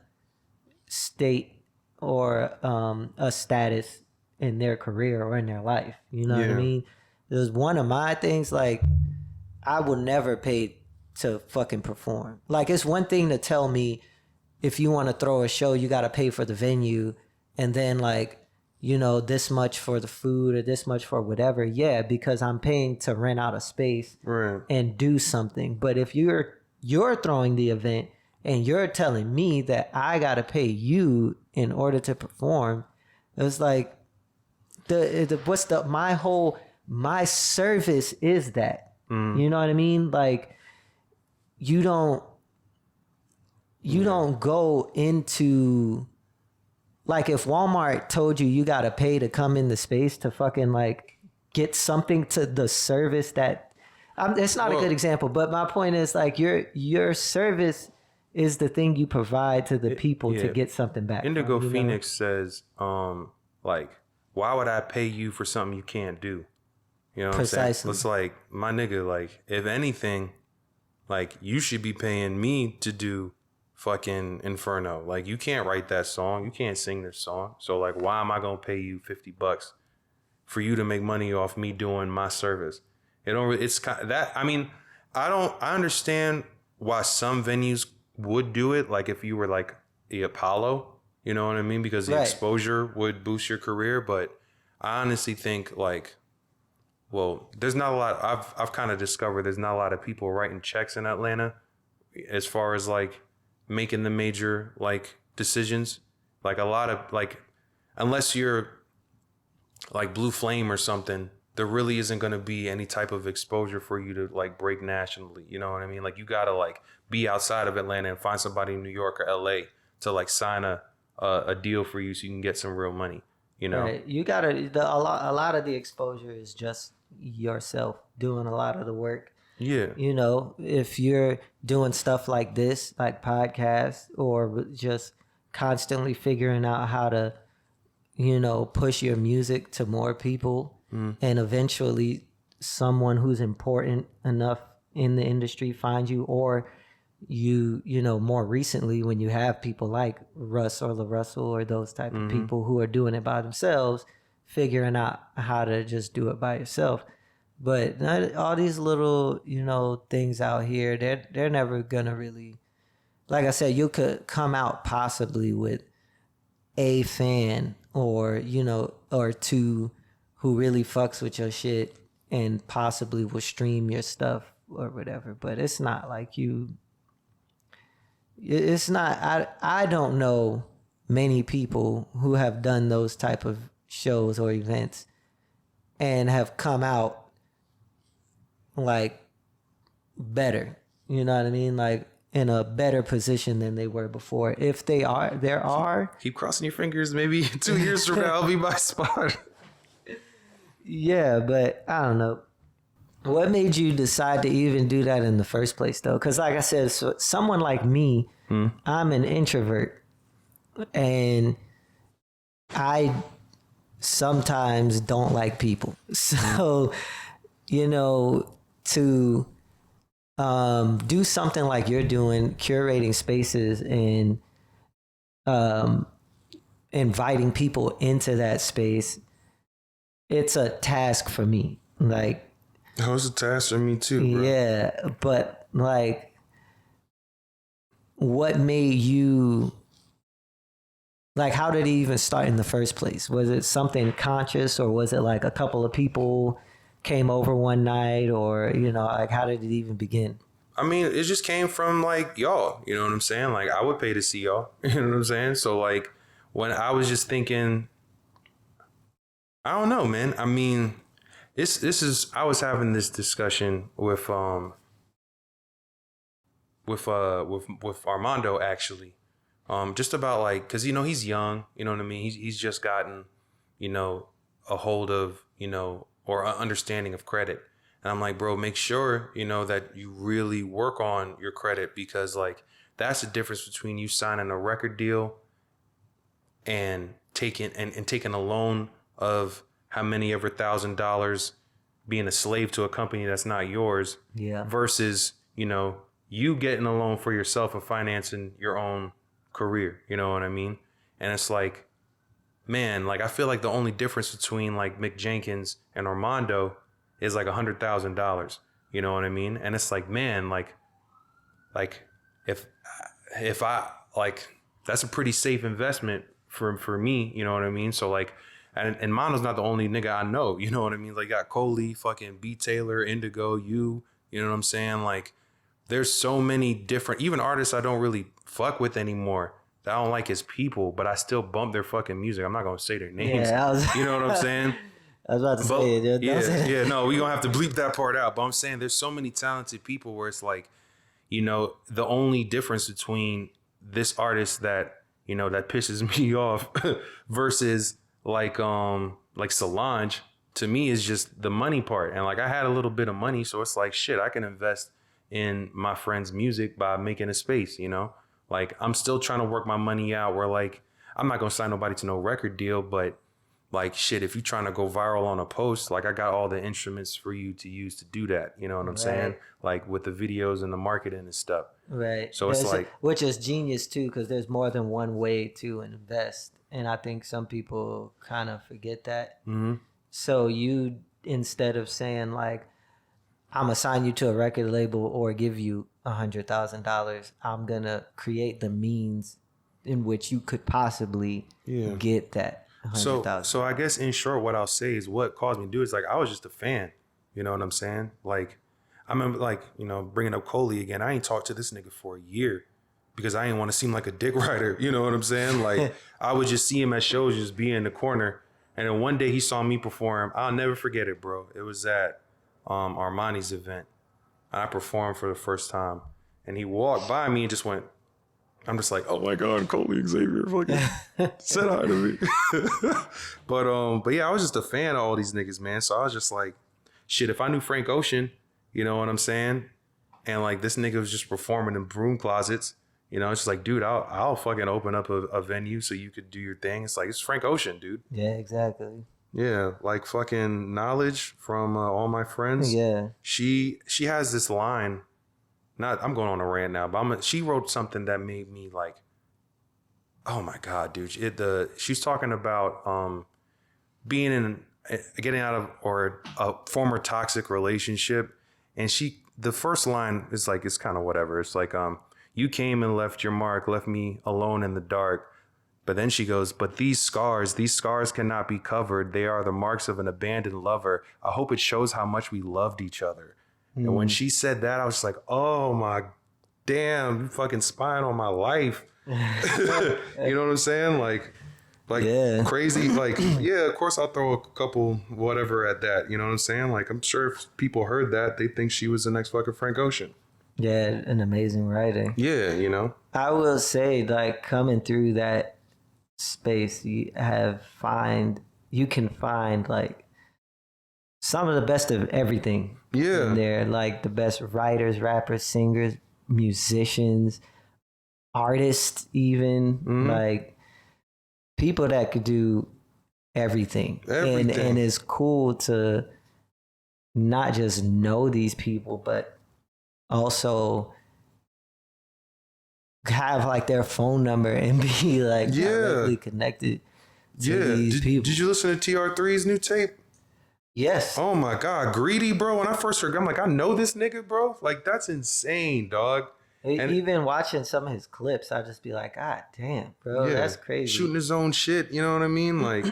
Speaker 1: state or a status in their career or in their life. You know what I mean? There's one of my things, like, I will never pay to fucking perform. Like, it's one thing to tell me if you want to throw a show, you got to pay for the venue, and then, like, you know, this much for the food or this much for whatever. Yeah, because I'm paying to rent out a space and do something. But if you're throwing the event and you're telling me that I got to pay you in order to perform, it's like, my service is that. You know what I mean? Like, you don't go into, like, if Walmart told you got to pay to come in the space to fucking, like, get something to the service that, it's not a good example, but my point is, like, your service is the thing you provide to the people to get something back.
Speaker 2: Indigo Phoenix says, like, why would I pay you for something you can't do? You know what I'm saying? It's like, my nigga, like, if anything, like, you should be paying me to do fucking Inferno. Like, you can't write that song. You can't sing this song. So, like, why am I going to pay you $50 for you to make money off me doing my service? It's kind of that. I mean, I understand why some venues would do it. Like, if you were like the Apollo, you know what I mean? Because the exposure would boost your career. But I honestly think, like, well, there's not a lot. I've kind of discovered there's not a lot of people writing checks in Atlanta as far as, like, making the major, like, decisions. Like, a lot of, like, unless you're like Blue Flame or something, there really isn't going to be any type of exposure for you to, like, break nationally. You know what I mean? Like, you got to, like, be outside of Atlanta and find somebody in New York or LA to, like, sign a deal for you so you can get some real money, you know?
Speaker 1: Right. You got to, a lot of the exposure is just yourself doing a lot of the work.
Speaker 2: Yeah.
Speaker 1: You know, if you're doing stuff like this, like podcasts, or just constantly figuring out how to, you know, push your music to more people, and eventually someone who's important enough in the industry finds you, or you know, more recently when you have people like Russ or LaRussell or those type of people who are doing it by themselves, figuring out how to just do it by yourself. But all these little, you know, things out here, they're never gonna really, like I said, you could come out possibly with a fan or, you know, or two who really fucks with your shit and possibly will stream your stuff or whatever. But it's not like it's not, I don't know many people who have done those type of shows or events and have come out, like, better, you know what I mean? Like, in a better position than they were before. If there are.
Speaker 2: Keep crossing your fingers. Maybe 2 years from now, I'll be my spot.
Speaker 1: Yeah, but I don't know. What made you decide to even do that in the first place, though? Because, like I said, someone like me, I'm an introvert, and I sometimes don't like people. So, you know, to do something like you're doing, curating spaces and inviting people into that space, it's a task for me. Like,
Speaker 2: That was a task for me too, bro.
Speaker 1: Yeah, but, like, what made you, like, how did it even start in the first place? Was it something conscious, or was it like a couple of people came over one night, or, you know, like, how did it even begin?
Speaker 2: I mean, it just came from, like, y'all, you know what I'm saying? Like, I would pay to see y'all, you know what I'm saying? So, like, when I was just thinking, I don't know, man. I mean, I was having this discussion with Armando, actually, just about, like, cause, you know, he's young, you know what I mean? He's just gotten, you know, a hold of, you know, or an understanding of credit. And I'm like, bro, make sure, you know, that you really work on your credit, because, like, that's the difference between you signing a record deal and taking a loan of how many ever $1,000 being a slave to a company that's not yours.
Speaker 1: Yeah.
Speaker 2: Versus, you know, you getting a loan for yourself and financing your own career. You know what I mean? And it's like, man, like I feel like the only difference between like Mick Jenkins and Armando is like $100,000. You know what I mean? And it's like, man, like if I like, that's a pretty safe investment for me. You know what I mean? So like, and Mondo's not the only nigga I know. You know what I mean? Like, got Coley, fucking B Taylor, Indigo, you know what I'm saying? Like, there's so many different, even artists I don't really fuck with anymore. I don't like his people, but I still bump their fucking music. I'm not gonna say their names.
Speaker 1: Yeah,
Speaker 2: you know what I'm saying?
Speaker 1: I was about to say it, dude.
Speaker 2: Yeah, no, we gonna have to bleep that part out. But I'm saying there's so many talented people where it's like, you know, the only difference between this artist that, you know, that pisses me off versus like Solange, to me is just the money part. And like I had a little bit of money, so it's like shit, I can invest in my friend's music by making a space, you know? Like I'm still trying to work my money out where like I'm not gonna sign nobody to no record deal, but like shit, if you're trying to go viral on a post, like I got all the instruments for you to use to do that. You know what I'm saying? Like with the videos and the marketing and stuff.
Speaker 1: Right.
Speaker 2: So it's like,
Speaker 1: which is genius too, because there's more than one way to invest, and I think some people kind of forget that.
Speaker 2: mm-hmm.
Speaker 1: So you, instead of saying like, I'm gonna sign you to a record label or give you $100,000, I'm gonna create the means in which you could possibly get that.
Speaker 2: So I guess in short, what I'll say is what caused me to do is like I was just a fan. You know what I'm saying? Like I remember like, you know, bringing up Coley again. I ain't talked to this nigga for a year because I didn't want to seem like a dick rider. You know what I'm saying? Like I would just see him at shows, just be in the corner. And then one day he saw me perform. I'll never forget it, bro. It was at Armani's event. I performed for the first time, and he walked by me and just went. I'm just like, oh my God, Coley Xavier fucking said hi to me. But yeah, I was just a fan of all these niggas, man. So I was just like, shit, if I knew Frank Ocean, you know what I'm saying? And like this nigga was just performing in broom closets, you know, it's just like, dude, I'll fucking open up a venue so you could do your thing. It's like, it's Frank Ocean, dude.
Speaker 1: Yeah, exactly.
Speaker 2: Yeah, like fucking Knowledge from All My Friends.
Speaker 1: Yeah.
Speaker 2: She has this line. I'm going on a rant now, but she wrote something that made me like, oh my God, dude. She's talking about getting out of or a former toxic relationship, and the first line is like, it's kind of whatever. It's like, you came and left your mark, left me alone in the dark. But then she goes, but these scars cannot be covered. They are the marks of an abandoned lover. I hope it shows how much we loved each other. And when she said that, I was just like, oh my damn, you fucking spying on my life. You know what I'm saying? Like yeah. Crazy. Like, yeah, of course I'll throw a couple whatever at that. You know what I'm saying? Like, I'm sure if people heard that, they think she was the next fucking Frank Ocean.
Speaker 1: Yeah, an amazing writer.
Speaker 2: Yeah, you know.
Speaker 1: I will say, like, coming through that space, you can find like some of the best of everything.
Speaker 2: Yeah.
Speaker 1: They're like the best writers, rappers, singers, musicians, artists, even like people that could do everything. And it's cool to not just know these people, but also have like their phone number and be like directly connected to these people. Did
Speaker 2: you listen to TR3's new tape?
Speaker 1: Yes.
Speaker 2: Oh my God, Greedy, bro. When I first heard, I'm like, I know this nigga, bro. Like, that's insane, dog.
Speaker 1: And even watching some of his clips, I just be like, God damn, bro, that's crazy.
Speaker 2: Shooting his own shit, you know what I mean? Like,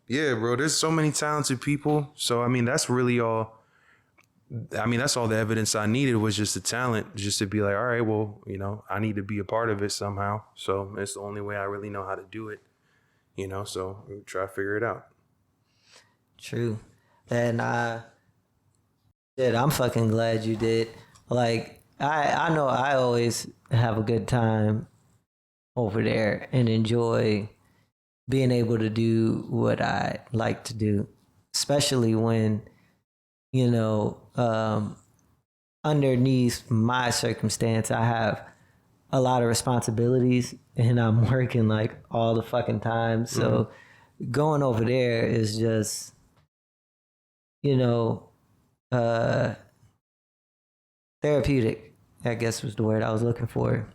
Speaker 2: yeah, bro, there's so many talented people. So, I mean, that's really all. I mean, that's all the evidence I needed was just the talent, just to be like, all right, well, you know, I need to be a part of it somehow. So it's the only way I really know how to do it, you know, so we try to figure it out.
Speaker 1: True. And I'm fucking glad you did. Like, I know I always have a good time over there and enjoy being able to do what I like to do, especially when, you know, underneath my circumstance, I have a lot of responsibilities and I'm working like all the fucking time. So going over there is just, you know, therapeutic, I guess was the word I was looking for.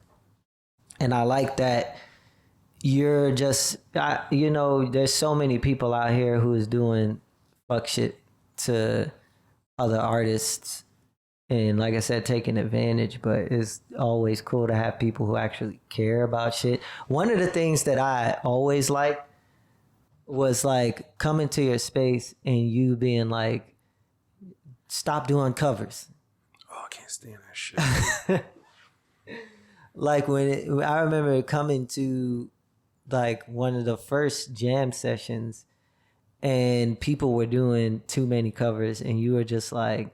Speaker 1: And I like that you're just, there's so many people out here who is doing fuck shit to other artists. And like I said, taking advantage, but it's always cool to have people who actually care about shit. One of the things that I always liked was like coming to your space and you being like, stop doing covers.
Speaker 2: Oh, I can't stand that shit.
Speaker 1: Like I remember coming to like one of the first jam sessions and people were doing too many covers and you were just like,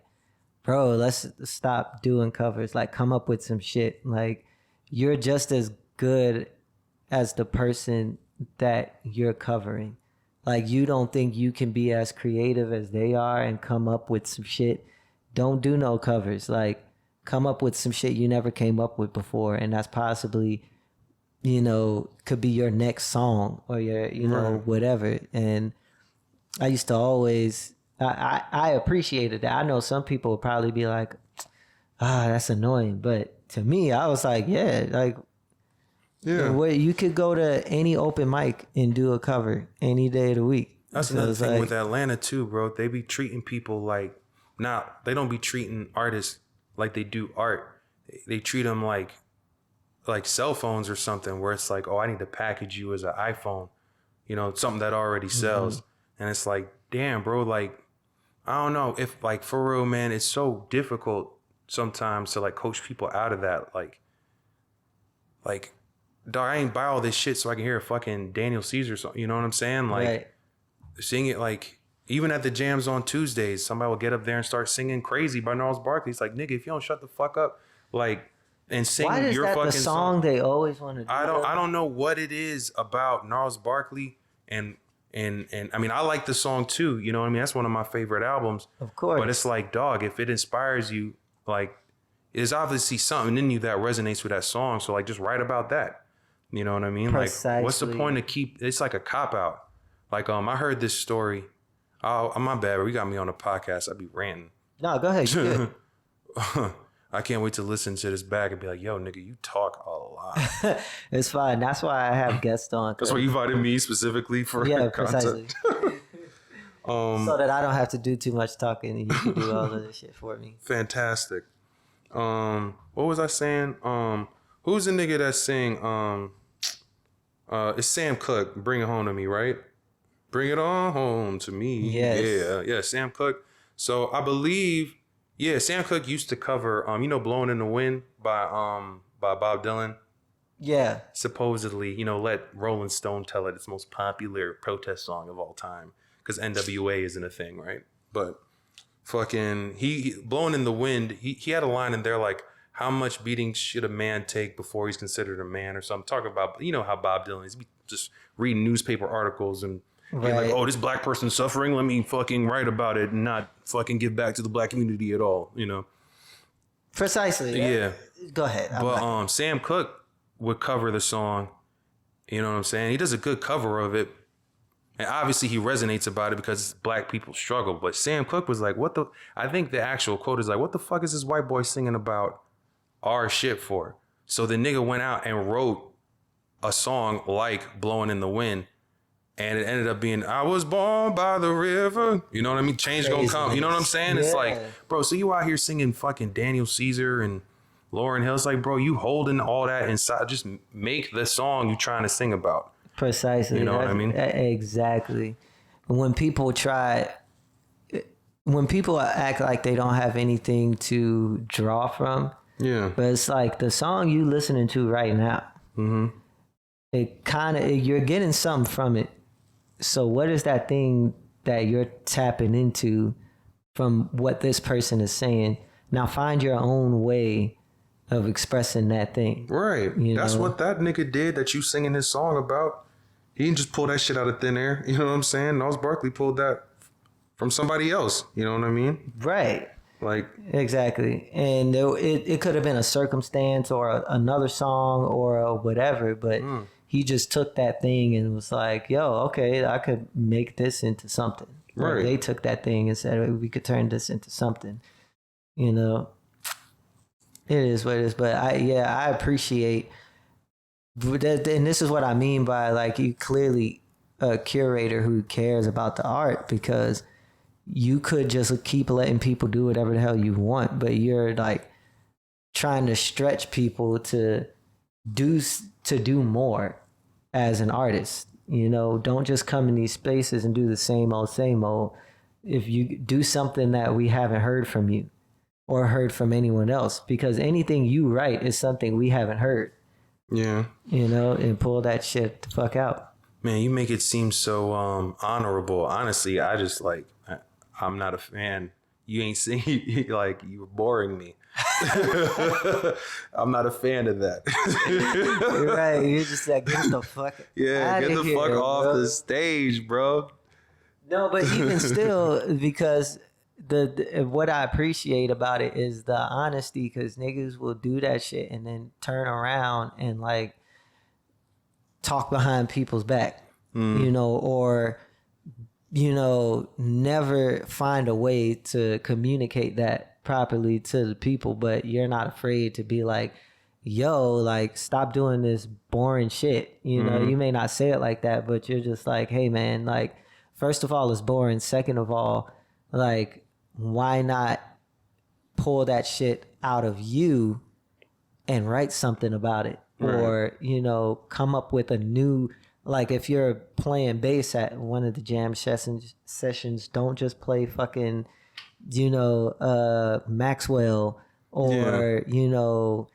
Speaker 1: bro, let's stop doing covers. Like, come up with some shit. Like, you're just as good as the person that you're covering. Like, you don't think you can be as creative as they are and come up with some shit. Don't do no covers. Like, come up with some shit you never came up with before. And that's possibly, could be your next song or your, whatever. And I used to always... I appreciated that. I know some people would probably be like, that's annoying. But to me, I was like, yeah. You could go to any open mic and do a cover any day of the week.
Speaker 2: That's another thing with Atlanta too, bro. They be treating people like, they don't be treating artists like they do art. They treat them like cell phones or something where it's like, oh, I need to package you as an iPhone, something that already sells. Mm-hmm. And it's like, damn, bro, like, I don't know if like for real, man, it's so difficult sometimes to like coach people out of that. Like, dog, I ain't buy all this shit so I can hear a fucking Daniel Caesar song. You know what I'm saying? Like, right. Sing it like, even at the jams on Tuesdays, somebody will get up there and start singing Crazy by Gnarls Barkley. It's like, nigga, if you don't shut the fuck up, like, and sing
Speaker 1: Why is
Speaker 2: your
Speaker 1: that
Speaker 2: fucking
Speaker 1: the song they always want to do?
Speaker 2: I don't know what it is about Gnarls Barkley and I mean, I like the song too, you know what I mean? That's one of my favorite albums.
Speaker 1: Of course.
Speaker 2: But it's like, dog, if it inspires you, like, there's obviously something in you that resonates with that song. So like, just write about that. You know what I mean? Precisely. Like, what's the point to keep, it's like a cop out. Like, I heard this story. Oh, my bad, but we got me on a podcast. I'd be ranting.
Speaker 1: No, go ahead. You good.
Speaker 2: I can't wait to listen to this back and be like, yo, nigga, you talk a lot.
Speaker 1: It's fine. That's why I have guests on.
Speaker 2: That's why you invited me specifically for content.
Speaker 1: Precisely. So that I don't have to do too much talking and you can do all of this shit for me.
Speaker 2: Fantastic. What was I saying? Who's the nigga that sing? It's Sam Cooke, Bring It Home to Me, right? Bring it on home to me.
Speaker 1: Yes.
Speaker 2: Yeah, Sam Cooke. So I believe... Yeah, Sam Cooke used to cover, Blowing in the Wind by Bob Dylan.
Speaker 1: Yeah.
Speaker 2: Supposedly, let Rolling Stone tell it, its most popular protest song of all time. Because NWA isn't a thing, right? But fucking, he Blowing in the Wind, he had a line in there like, how much beating should a man take before he's considered a man or something? Talking about, how Bob Dylan is, just reading newspaper articles and being like, oh, this black person's suffering, let me fucking write about it and not fucking give back to the black community at all,
Speaker 1: Precisely.
Speaker 2: Yeah.
Speaker 1: Go ahead.
Speaker 2: But Sam Cooke would cover the song, you know what I'm saying? He does a good cover of it. And obviously he resonates about it because black people struggle. But Sam Cooke was like, I think the actual quote is like, what the fuck is this white boy singing about our shit for? So the nigga went out and wrote a song like Blowing in the Wind. And it ended up being, I was born by the river. You know what I mean? Change gonna come. You know what I'm saying? Yeah. It's like, bro, so you out here singing fucking Daniel Caesar and Lauryn Hill. It's like, bro, you holding all that inside. Just make the song you trying to sing about.
Speaker 1: Precisely.
Speaker 2: You know what I mean?
Speaker 1: Exactly. When people act like they don't have anything to draw from.
Speaker 2: Yeah.
Speaker 1: But it's like the song you listening to right now.
Speaker 2: Mm-hmm.
Speaker 1: You're getting something from it. So what is that thing that you're tapping into from what this person is saying? Now find your own way of expressing that thing.
Speaker 2: Right. That's what that nigga did that you singing his song about. He didn't just pull that shit out of thin air. You know what I'm saying? Gnarls Barkley pulled that from somebody else. You know what I mean?
Speaker 1: Right.
Speaker 2: Like,
Speaker 1: exactly. And it could have been a circumstance or another song or whatever, but he just took that thing and was like, yo, okay, I could make this into something. Right. Or they took that thing and said, we could turn this into something. You know, it is what it is. But I appreciate, and this is what I mean by like, you clearly a curator who cares about the art, because you could just keep letting people do whatever the hell you want, but you're like trying to stretch people to do more as an artist. You know, don't just come in these spaces and do the same old. If you do something that we haven't heard from you or heard from anyone else, because anything you write is something we haven't heard. Yeah. You know, and pull that shit the fuck out.
Speaker 2: Man, you make it seem so honorable. Honestly, I'm not a fan. You ain't seen, like, you were boring me. I'm not a fan of that.
Speaker 1: You're right. You're just like, get the fuck
Speaker 2: get the fuck off the stage, bro.
Speaker 1: No, but even still, because the what I appreciate about it is the honesty, because niggas will do that shit and then turn around and like talk behind people's back, you know, or, you know, never find a way to communicate that properly to the people. But you're not afraid to be like, yo, like, stop doing this boring shit. You know, you may not say it like that, but you're just like, hey man, like, first of all, it's boring. Second of all, like, why not pull that shit out of you and write something about it? Right. Or, you know, come up with a new, like, if you're playing bass at one of the jam sessions, don't just play fucking, you know, Maxwell or, you know,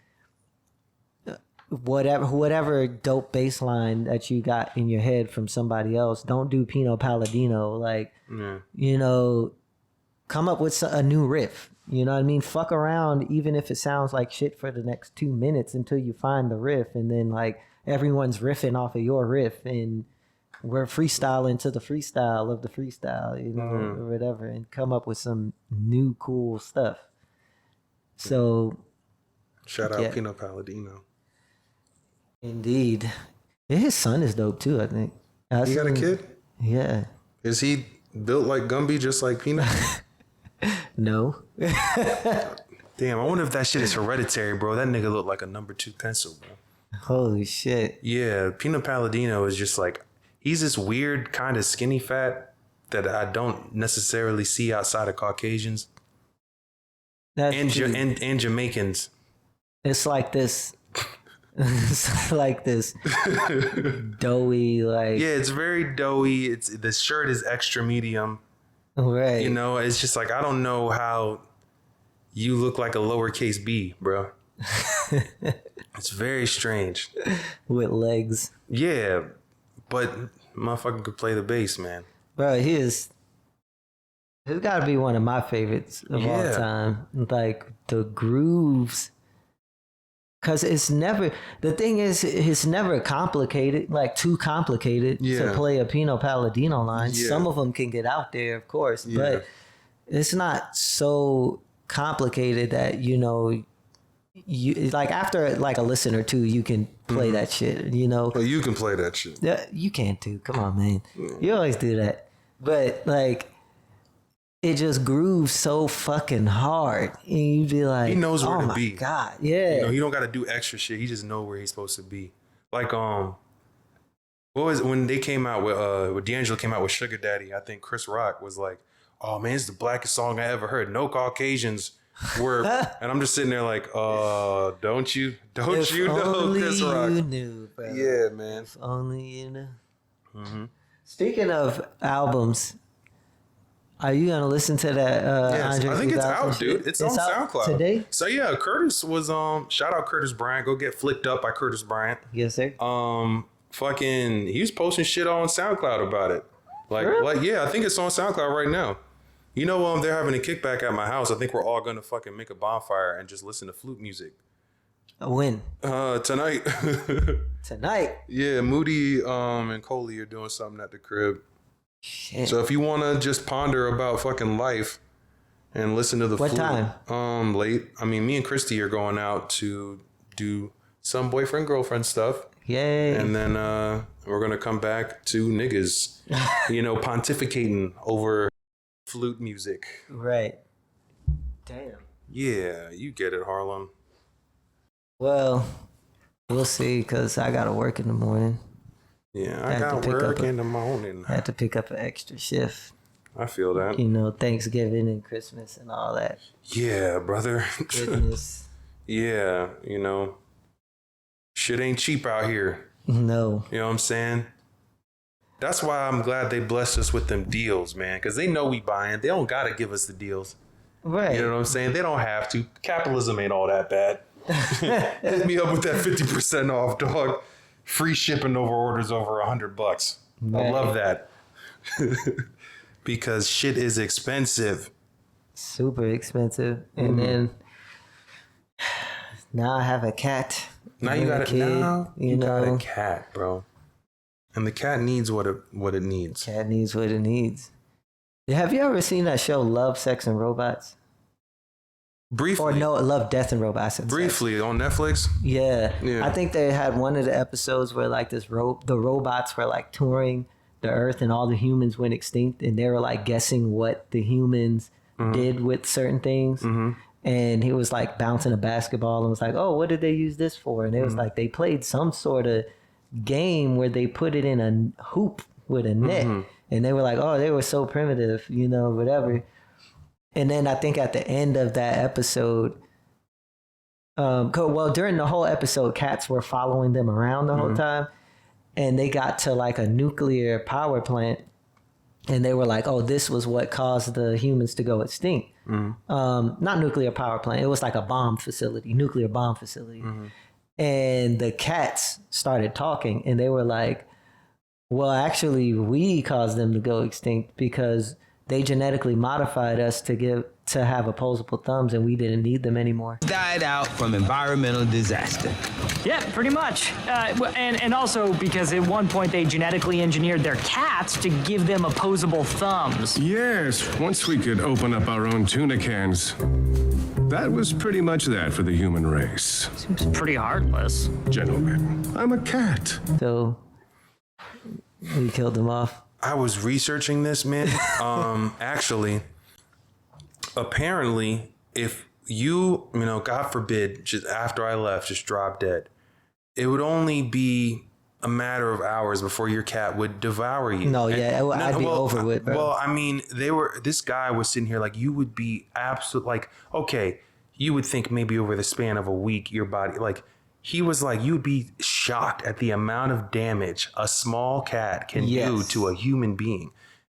Speaker 1: whatever dope bass line that you got in your head from somebody else. Don't do Pino Palladino. Like, you know, come up with a new riff. You know what I mean? Fuck around, even if it sounds like shit for the next 2 minutes until you find the riff. And then, like, everyone's riffing off of your riff and we're freestyling to the freestyle of the freestyle, you know, or whatever, and come up with some new cool stuff. So,
Speaker 2: shout out Pino Palladino.
Speaker 1: Indeed. Yeah, his son is dope too, I think.
Speaker 2: He got a kid?
Speaker 1: Yeah.
Speaker 2: Is he built like Gumby, just like Pino?
Speaker 1: No.
Speaker 2: Damn, I wonder if that shit is hereditary, bro. That nigga looked like a number 2 pencil, bro.
Speaker 1: Holy shit.
Speaker 2: Yeah, Pino Palladino is just like, he's this weird kind of skinny fat that I don't necessarily see outside of Caucasians. And Jamaicans.
Speaker 1: It's like this. It's like this doughy, like,
Speaker 2: yeah, it's very doughy. It's the shirt is extra medium,
Speaker 1: right?
Speaker 2: You know, it's just like, I don't know how you look like a lowercase b, bro. It's very strange.
Speaker 1: With legs.
Speaker 2: Yeah, but motherfucker could play the bass, man.
Speaker 1: Bro, he's got to be one of my favorites of all time. Like, the grooves. Because it's never, the thing is, it's never complicated, like too complicated to play a Pino Palladino line. Yeah. Some of them can get out there, of course, but it's not so complicated that, you know, you like, after like a listen or two, you can play that shit, you know.
Speaker 2: Well, you can play that shit.
Speaker 1: Yeah, you can too. Come on, man. You always do that. But like, it just grooves so fucking hard, and you'd be like,
Speaker 2: he knows where to be.
Speaker 1: Oh my God, yeah.
Speaker 2: You know, he don't got to do extra shit. He just know where he's supposed to be. Like, what was it when they came out with when D'Angelo came out with Sugar Daddy? I think Chris Rock was like, "Oh man, it's the blackest song I ever heard. No Caucasians were," and I'm just sitting there like, don't you know Chris Rock? You knew, bro. Yeah, man.
Speaker 1: If only you knew. Mm-hmm. Speaking of albums. Are you gonna listen to that?
Speaker 2: Yes, I think it's out, dude. It's on SoundCloud
Speaker 1: today.
Speaker 2: So yeah, Curtis was shout out Curtis Bryant. Go get flicked up by Curtis Bryant.
Speaker 1: Yes, sir.
Speaker 2: Fucking, he was posting shit on SoundCloud about it. Like yeah, I think it's on SoundCloud right now. You know, they're having a kickback at my house. I think we're all gonna fucking make a bonfire and just listen to flute music.
Speaker 1: When?
Speaker 2: Tonight.
Speaker 1: Tonight.
Speaker 2: Yeah, Moody and Coley are doing something at the crib.
Speaker 1: Shit.
Speaker 2: So if you want to just ponder about fucking life and listen to the
Speaker 1: what
Speaker 2: flute,
Speaker 1: time?
Speaker 2: Late. I mean, me and Christy are going out to do some boyfriend girlfriend stuff.
Speaker 1: Yay.
Speaker 2: And then we're going to come back to niggas, pontificating over flute music.
Speaker 1: Right. Damn.
Speaker 2: Yeah, you get it, Harlem.
Speaker 1: Well, we'll see, because I got to work in the morning.
Speaker 2: Yeah, I got work in the morning.
Speaker 1: I had to pick up an extra shift.
Speaker 2: I feel that.
Speaker 1: Thanksgiving and Christmas and all that.
Speaker 2: Yeah, brother.
Speaker 1: Goodness.
Speaker 2: Yeah, shit ain't cheap out here.
Speaker 1: No.
Speaker 2: You know what I'm saying? That's why I'm glad they blessed us with them deals, man, because they know we buying. They don't got to give us the deals.
Speaker 1: Right.
Speaker 2: You know what I'm saying? They don't have to. Capitalism ain't all that bad. Hit me up with that 50% off, dog. Free shipping over orders over $100. Right. I love that. Because shit is expensive.
Speaker 1: Super expensive. And then now I have a cat.
Speaker 2: Now you got a cat, bro. And the cat needs what it needs.
Speaker 1: Cat needs what it needs. Have you ever seen that show Love, Sex, and Robots?
Speaker 2: Briefly.
Speaker 1: Or no, Love, Death, and Robots.
Speaker 2: Briefly on Netflix?
Speaker 1: Yeah. I think they had one of the episodes where like the robots were like touring the earth and all the humans went extinct, and they were like guessing what the humans did with certain things. And he was like bouncing a basketball and was like, oh, what did they use this for? And it was like they played some sort of game where they put it in a hoop with a net. And they were like, oh, they were so primitive, whatever. And then I think at the end of that episode, during the whole episode, cats were following them around the whole time. And they got to like a nuclear power plant. And they were like, oh, this was what caused the humans to go extinct. Not nuclear power plant. It was like a nuclear bomb facility. And the cats started talking and they were like, well, actually, we caused them to go extinct because they genetically modified us to have opposable thumbs, and we didn't need them anymore.
Speaker 3: Died out from environmental disaster.
Speaker 4: Yeah, pretty much. And also because at one point they genetically engineered their cats to give them opposable thumbs.
Speaker 5: Yes, once we could open up our own tuna cans. That was pretty much that for the human race.
Speaker 4: Seems pretty heartless.
Speaker 5: Gentlemen, I'm a cat.
Speaker 1: So we killed them off.
Speaker 2: I was researching this, man. Actually, apparently, if you, God forbid, just after I left, just drop dead, it would only be a matter of hours before your cat would devour you.
Speaker 1: I'd be over with, bro.
Speaker 2: Well, I mean, this guy was sitting here like, you would be okay, you would think maybe over the span of a week, your body, like, he was like, you'd be shocked at the amount of damage a small cat can do to a human being.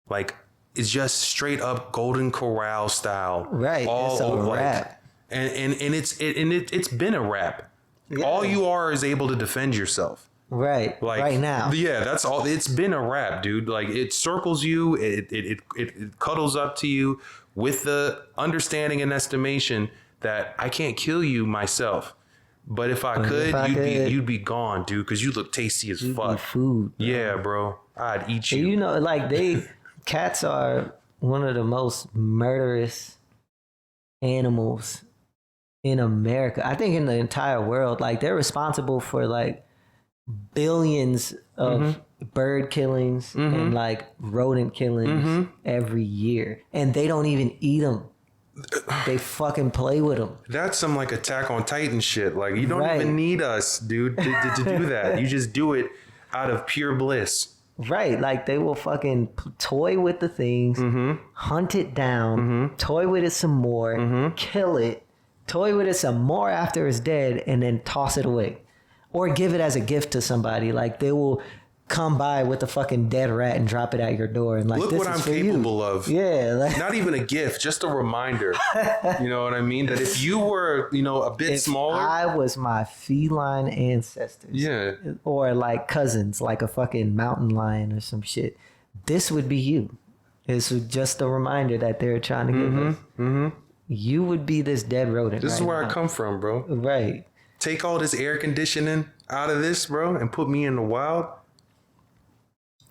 Speaker 2: Like, it's just straight up Golden Corral style.
Speaker 1: Right. It's a rap.
Speaker 2: And it's been a rap. Yeah. All you are is able to defend yourself.
Speaker 1: Right. Like, right now.
Speaker 2: Yeah, that's all. It's been a rap, dude. Like, it circles you. It cuddles up to you with the understanding and estimation that I can't kill you myself. But if I could, you'd be gone, dude, because you look tasty as fuck.
Speaker 1: Food. Bro.
Speaker 2: Yeah, bro. I'd eat you.
Speaker 1: Cats are one of the most murderous animals in America. I think in the entire world. Like, they're responsible for like billions of bird killings and like rodent killings every year. And they don't even eat them. They fucking play with them.
Speaker 2: That's some like Attack on Titan shit. Like, you don't even need us, dude, to do that. You just do it out of pure bliss.
Speaker 1: Right. Like, they will fucking toy with the things, hunt it down, toy with it some more, kill it, toy with it some more after it's dead, and then toss it away. Or give it as a gift to somebody. Like, they will come by with a fucking dead rat and drop it at your door and like,
Speaker 2: look
Speaker 1: this
Speaker 2: what
Speaker 1: is
Speaker 2: I'm
Speaker 1: for
Speaker 2: capable
Speaker 1: you.
Speaker 2: of.
Speaker 1: Yeah, like,
Speaker 2: not even a gift, just a reminder. You know what I mean? That if you were, a bit smaller,
Speaker 1: I was my feline ancestors, or like cousins, like a fucking mountain lion or some shit, this would be you. This was just a reminder that they're trying to give us. You would be this dead rodent.
Speaker 2: This is where I come from, bro.
Speaker 1: Right.
Speaker 2: Take all this air conditioning out of this, bro, and put me in the wild.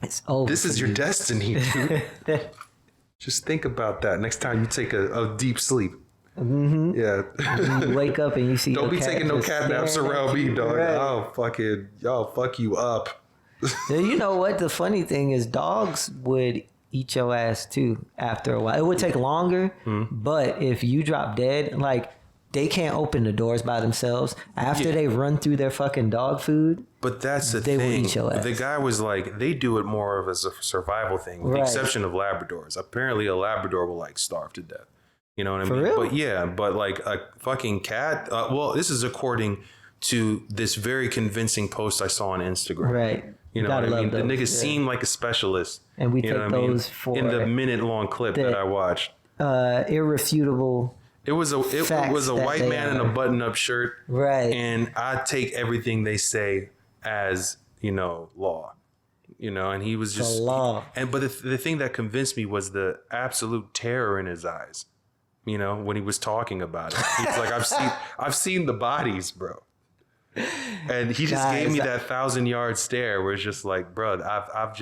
Speaker 1: It's over.
Speaker 2: This is your destiny, dude. Just think about that next time you take a deep sleep. Yeah.
Speaker 1: You wake up and you see.
Speaker 2: Don't
Speaker 1: your
Speaker 2: be
Speaker 1: cat
Speaker 2: taking no
Speaker 1: just
Speaker 2: cat naps
Speaker 1: staring
Speaker 2: around
Speaker 1: at
Speaker 2: me,
Speaker 1: you.
Speaker 2: dog.
Speaker 1: Right.
Speaker 2: Y'all fuck you up.
Speaker 1: And you know what? The funny thing is, dogs would eat your ass too after a while. It would take longer, but if you drop dead, like they can't open the doors by themselves. After they run through their fucking dog food,
Speaker 2: But that's the
Speaker 1: they will
Speaker 2: thing.
Speaker 1: eat your ass.
Speaker 2: The guy was like, they do it more of as a survival thing, with the
Speaker 1: Right.
Speaker 2: exception of Labradors. Apparently, a Labrador will like starve to death. You know what I
Speaker 1: For
Speaker 2: mean?
Speaker 1: real?
Speaker 2: But yeah, but like a fucking cat. Well, this is according to this very convincing post I saw on Instagram.
Speaker 1: right?
Speaker 2: You know what
Speaker 1: Gotta
Speaker 2: I mean?
Speaker 1: love
Speaker 2: The
Speaker 1: those,
Speaker 2: nigga
Speaker 1: yeah.
Speaker 2: seemed like a specialist.
Speaker 1: And we
Speaker 2: you know
Speaker 1: take
Speaker 2: what I mean?
Speaker 1: those for
Speaker 2: in the minute-long clip that I watched.
Speaker 1: Irrefutable.
Speaker 2: It was a
Speaker 1: Facts that
Speaker 2: white
Speaker 1: they
Speaker 2: man in a button-up shirt,
Speaker 1: Right.
Speaker 2: And I take everything they say as law, And he was just
Speaker 1: law.
Speaker 2: But the thing that convinced me was the absolute terror in his eyes. When he was talking about it, he's like, I've seen the bodies, bro. And he just gave me that 1,000-yard stare, where it's just like, bro, I've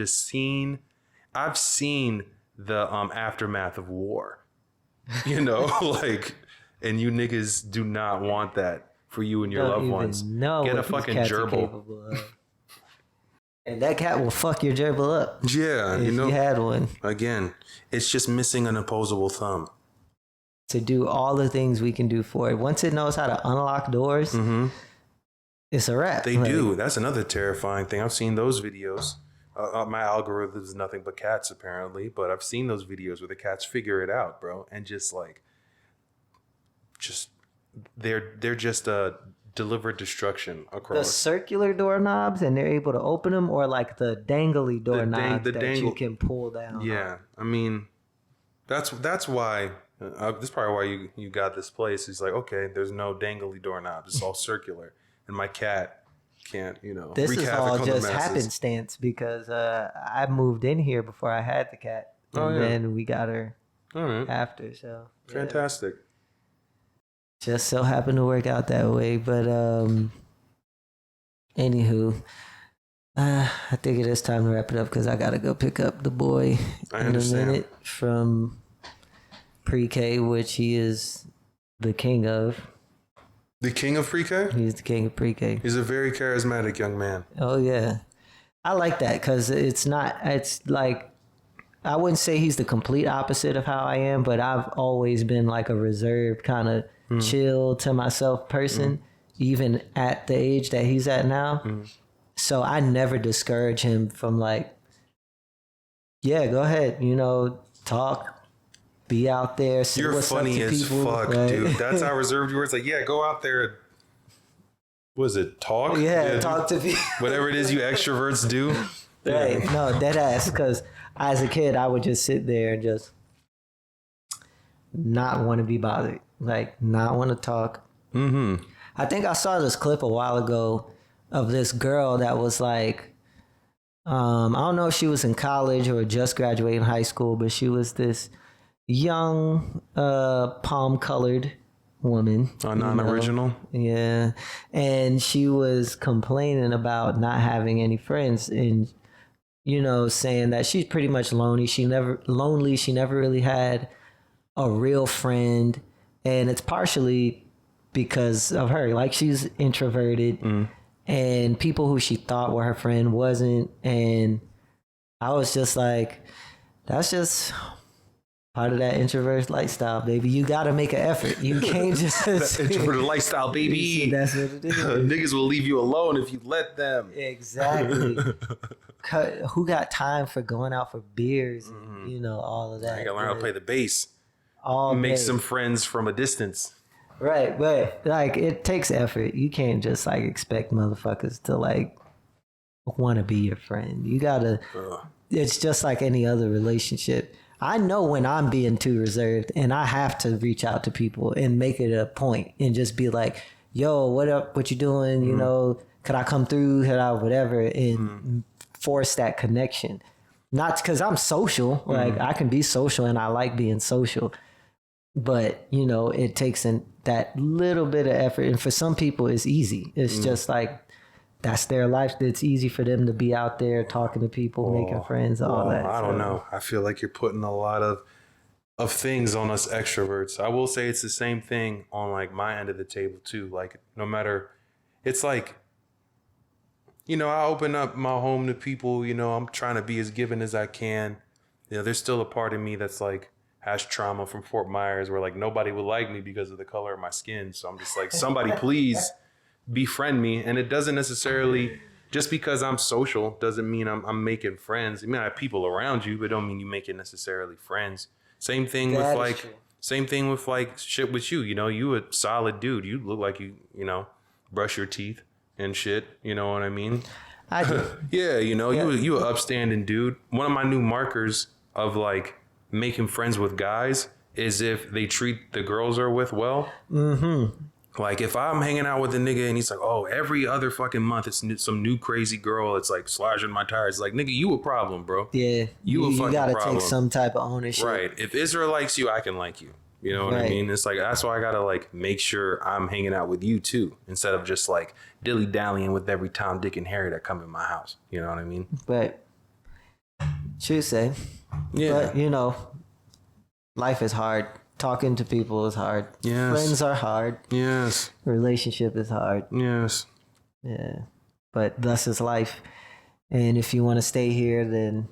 Speaker 2: seen the aftermath of war. Like, and you niggas do not want that for you and your
Speaker 1: Don't
Speaker 2: loved
Speaker 1: even
Speaker 2: ones.
Speaker 1: know
Speaker 2: Get
Speaker 1: what
Speaker 2: a
Speaker 1: these
Speaker 2: fucking
Speaker 1: cats are
Speaker 2: gerbil.
Speaker 1: capable of. And that cat will fuck your gerbil up.
Speaker 2: Yeah,
Speaker 1: if you had one.
Speaker 2: Again, it's just missing an opposable thumb.
Speaker 1: To do all the things we can do for it. Once it knows how to unlock doors, it's a wrap.
Speaker 2: They do. That's another terrifying thing. I've seen those videos. My algorithm is nothing but cats, apparently, but I've seen those videos where the cats figure it out, bro, and they're just a deliberate destruction
Speaker 1: The
Speaker 2: across.
Speaker 1: circular doorknobs, and they're able to open them, or like the dangly doorknobs that you can pull down.
Speaker 2: Yeah, I mean, that's why. This is probably why you got this place. He's like, okay, there's no dangly doorknobs. It's all circular, and my cat can't,
Speaker 1: This
Speaker 2: wreak
Speaker 1: is
Speaker 2: havoc
Speaker 1: all
Speaker 2: on the
Speaker 1: just
Speaker 2: masses.
Speaker 1: happenstance because I moved in here before I had the cat, and then we got her
Speaker 2: All right,
Speaker 1: after. So yeah.
Speaker 2: fantastic.
Speaker 1: Just so happened to work out that way. But anywho, I think it is time to wrap it up because I gotta go pick up the boy
Speaker 2: I
Speaker 1: in
Speaker 2: understand.
Speaker 1: a minute from pre-K, which he is the king of.
Speaker 2: The king of pre-K?
Speaker 1: He's the king of pre-K.
Speaker 2: He's a very charismatic young man.
Speaker 1: Oh yeah, I like that because it's like, I wouldn't say he's the complete opposite of how I am, but I've always been like a reserved kind of chill to myself person, even at the age that he's at now. So I never discourage him from like, yeah, go ahead, talk, be out there, see
Speaker 2: You're
Speaker 1: what's
Speaker 2: funny
Speaker 1: up to
Speaker 2: as
Speaker 1: people,
Speaker 2: fuck,
Speaker 1: right?
Speaker 2: dude. That's how reserved you were. It's like, yeah, go out there and, what is it, talk?
Speaker 1: Yeah, talk to people.
Speaker 2: Whatever it is you extroverts do.
Speaker 1: Right. No, dead ass. Because as a kid, I would just sit there and just not want to be bothered. Like, not want to talk. I think I saw this clip a while ago of this girl that was like, I don't know if she was in college or just graduating high school, but she was this young, palm-colored woman.
Speaker 2: Non-original?
Speaker 1: Yeah. And she was complaining about not having any friends and, saying that she's pretty much lonely. She never really had a real friend. And it's partially because of her. Like, she's introverted and people who she thought were her friend wasn't. And I was just like, that's just part of that introvert lifestyle, baby. You got to make an effort. You can't just...
Speaker 2: Introverted lifestyle, baby.
Speaker 1: That's what it is.
Speaker 2: Niggas will leave you alone if you let them.
Speaker 1: Exactly. Who got time for going out for beers and, all of that.
Speaker 2: I gotta learn how to play the bass.
Speaker 1: All
Speaker 2: Make
Speaker 1: day.
Speaker 2: some friends from a distance.
Speaker 1: Right, but like it takes effort. You can't just like expect motherfuckers to like want to be your friend. You gotta... It's just like any other relationship. I know when I'm being too reserved and I have to reach out to people and make it a point and just be like, yo, what up? What you doing? Could I come through? Could I whatever? And force that connection. Not because I'm social. Like I can be social and I like being social. But, it takes that little bit of effort. And for some people, it's easy. It's just like, that's their life. It's easy for them to be out there talking to people, making friends, all that.
Speaker 2: I don't know. I feel like you're putting a lot of of things on us extroverts. I will say it's the same thing on like my end of the table too. Like no matter, it's like, I open up my home to people, I'm trying to be as giving as I can. There's still a part of me that's like has trauma from Fort Myers where like nobody would like me because of the color of my skin. So I'm just like, somebody please befriend me. And it doesn't necessarily, just because I'm social doesn't mean I'm making friends. I mean, I have people around you, but don't mean you make it necessarily friends. Same thing with like shit with you. You a solid dude. You look like you brush your teeth and shit. You know what I mean?
Speaker 1: I do.
Speaker 2: Yeah, you an upstanding dude. One of my new markers of like making friends with guys is if they treat the girls they're with well. Mm-hmm. Like if I'm hanging out with a nigga and he's like, oh, every other fucking month it's some new crazy girl. It's like slashing my tires. It's like, nigga, you a problem, bro.
Speaker 1: Yeah, you gotta
Speaker 2: problem.
Speaker 1: take some type of ownership.
Speaker 2: Right. If Israel likes you, I can like you. You know what I mean? It's like, that's why I gotta like make sure I'm hanging out with you too, instead of just like dilly dallying with every Tom, Dick, and Harry that come in my house. You know what I mean?
Speaker 1: But true say.
Speaker 2: Yeah.
Speaker 1: But life is hard. Talking to people is hard.
Speaker 2: Yes.
Speaker 1: Friends are hard.
Speaker 2: Yes.
Speaker 1: Relationship is hard.
Speaker 2: Yes.
Speaker 1: Yeah. But thus is life. And if you want to stay here, then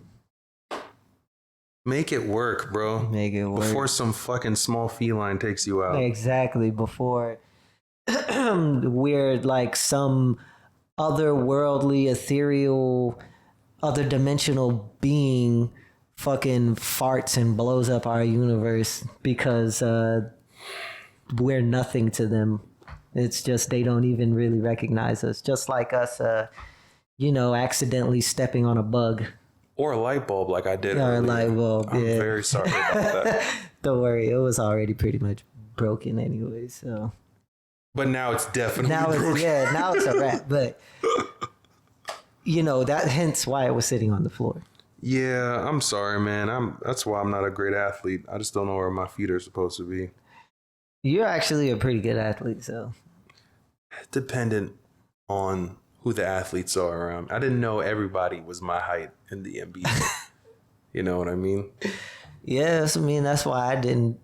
Speaker 2: make it work, bro.
Speaker 1: Make it work.
Speaker 2: Before some fucking small feline takes you out.
Speaker 1: Exactly. Before we're like some otherworldly, ethereal, other dimensional being fucking farts and blows up our universe because we're nothing to them. It's just they don't even really recognize us. Just like us, accidentally stepping on a bug.
Speaker 2: Or a light bulb like I did.
Speaker 1: Or a light bulb,
Speaker 2: I'm
Speaker 1: yeah.
Speaker 2: very sorry about that.
Speaker 1: Don't worry, it was already pretty much broken anyway, so.
Speaker 2: But now it's definitely broken.
Speaker 1: Now it's a wrap. But, that hence why it was sitting on the floor.
Speaker 2: Yeah, I'm sorry, man. That's why I'm not a great athlete. I just don't know where my feet are supposed to be.
Speaker 1: You're actually a pretty good athlete, so.
Speaker 2: Dependent on who the athletes are around. I didn't know everybody was my height in the NBA. You know what I mean?
Speaker 1: Yes, that's why I didn't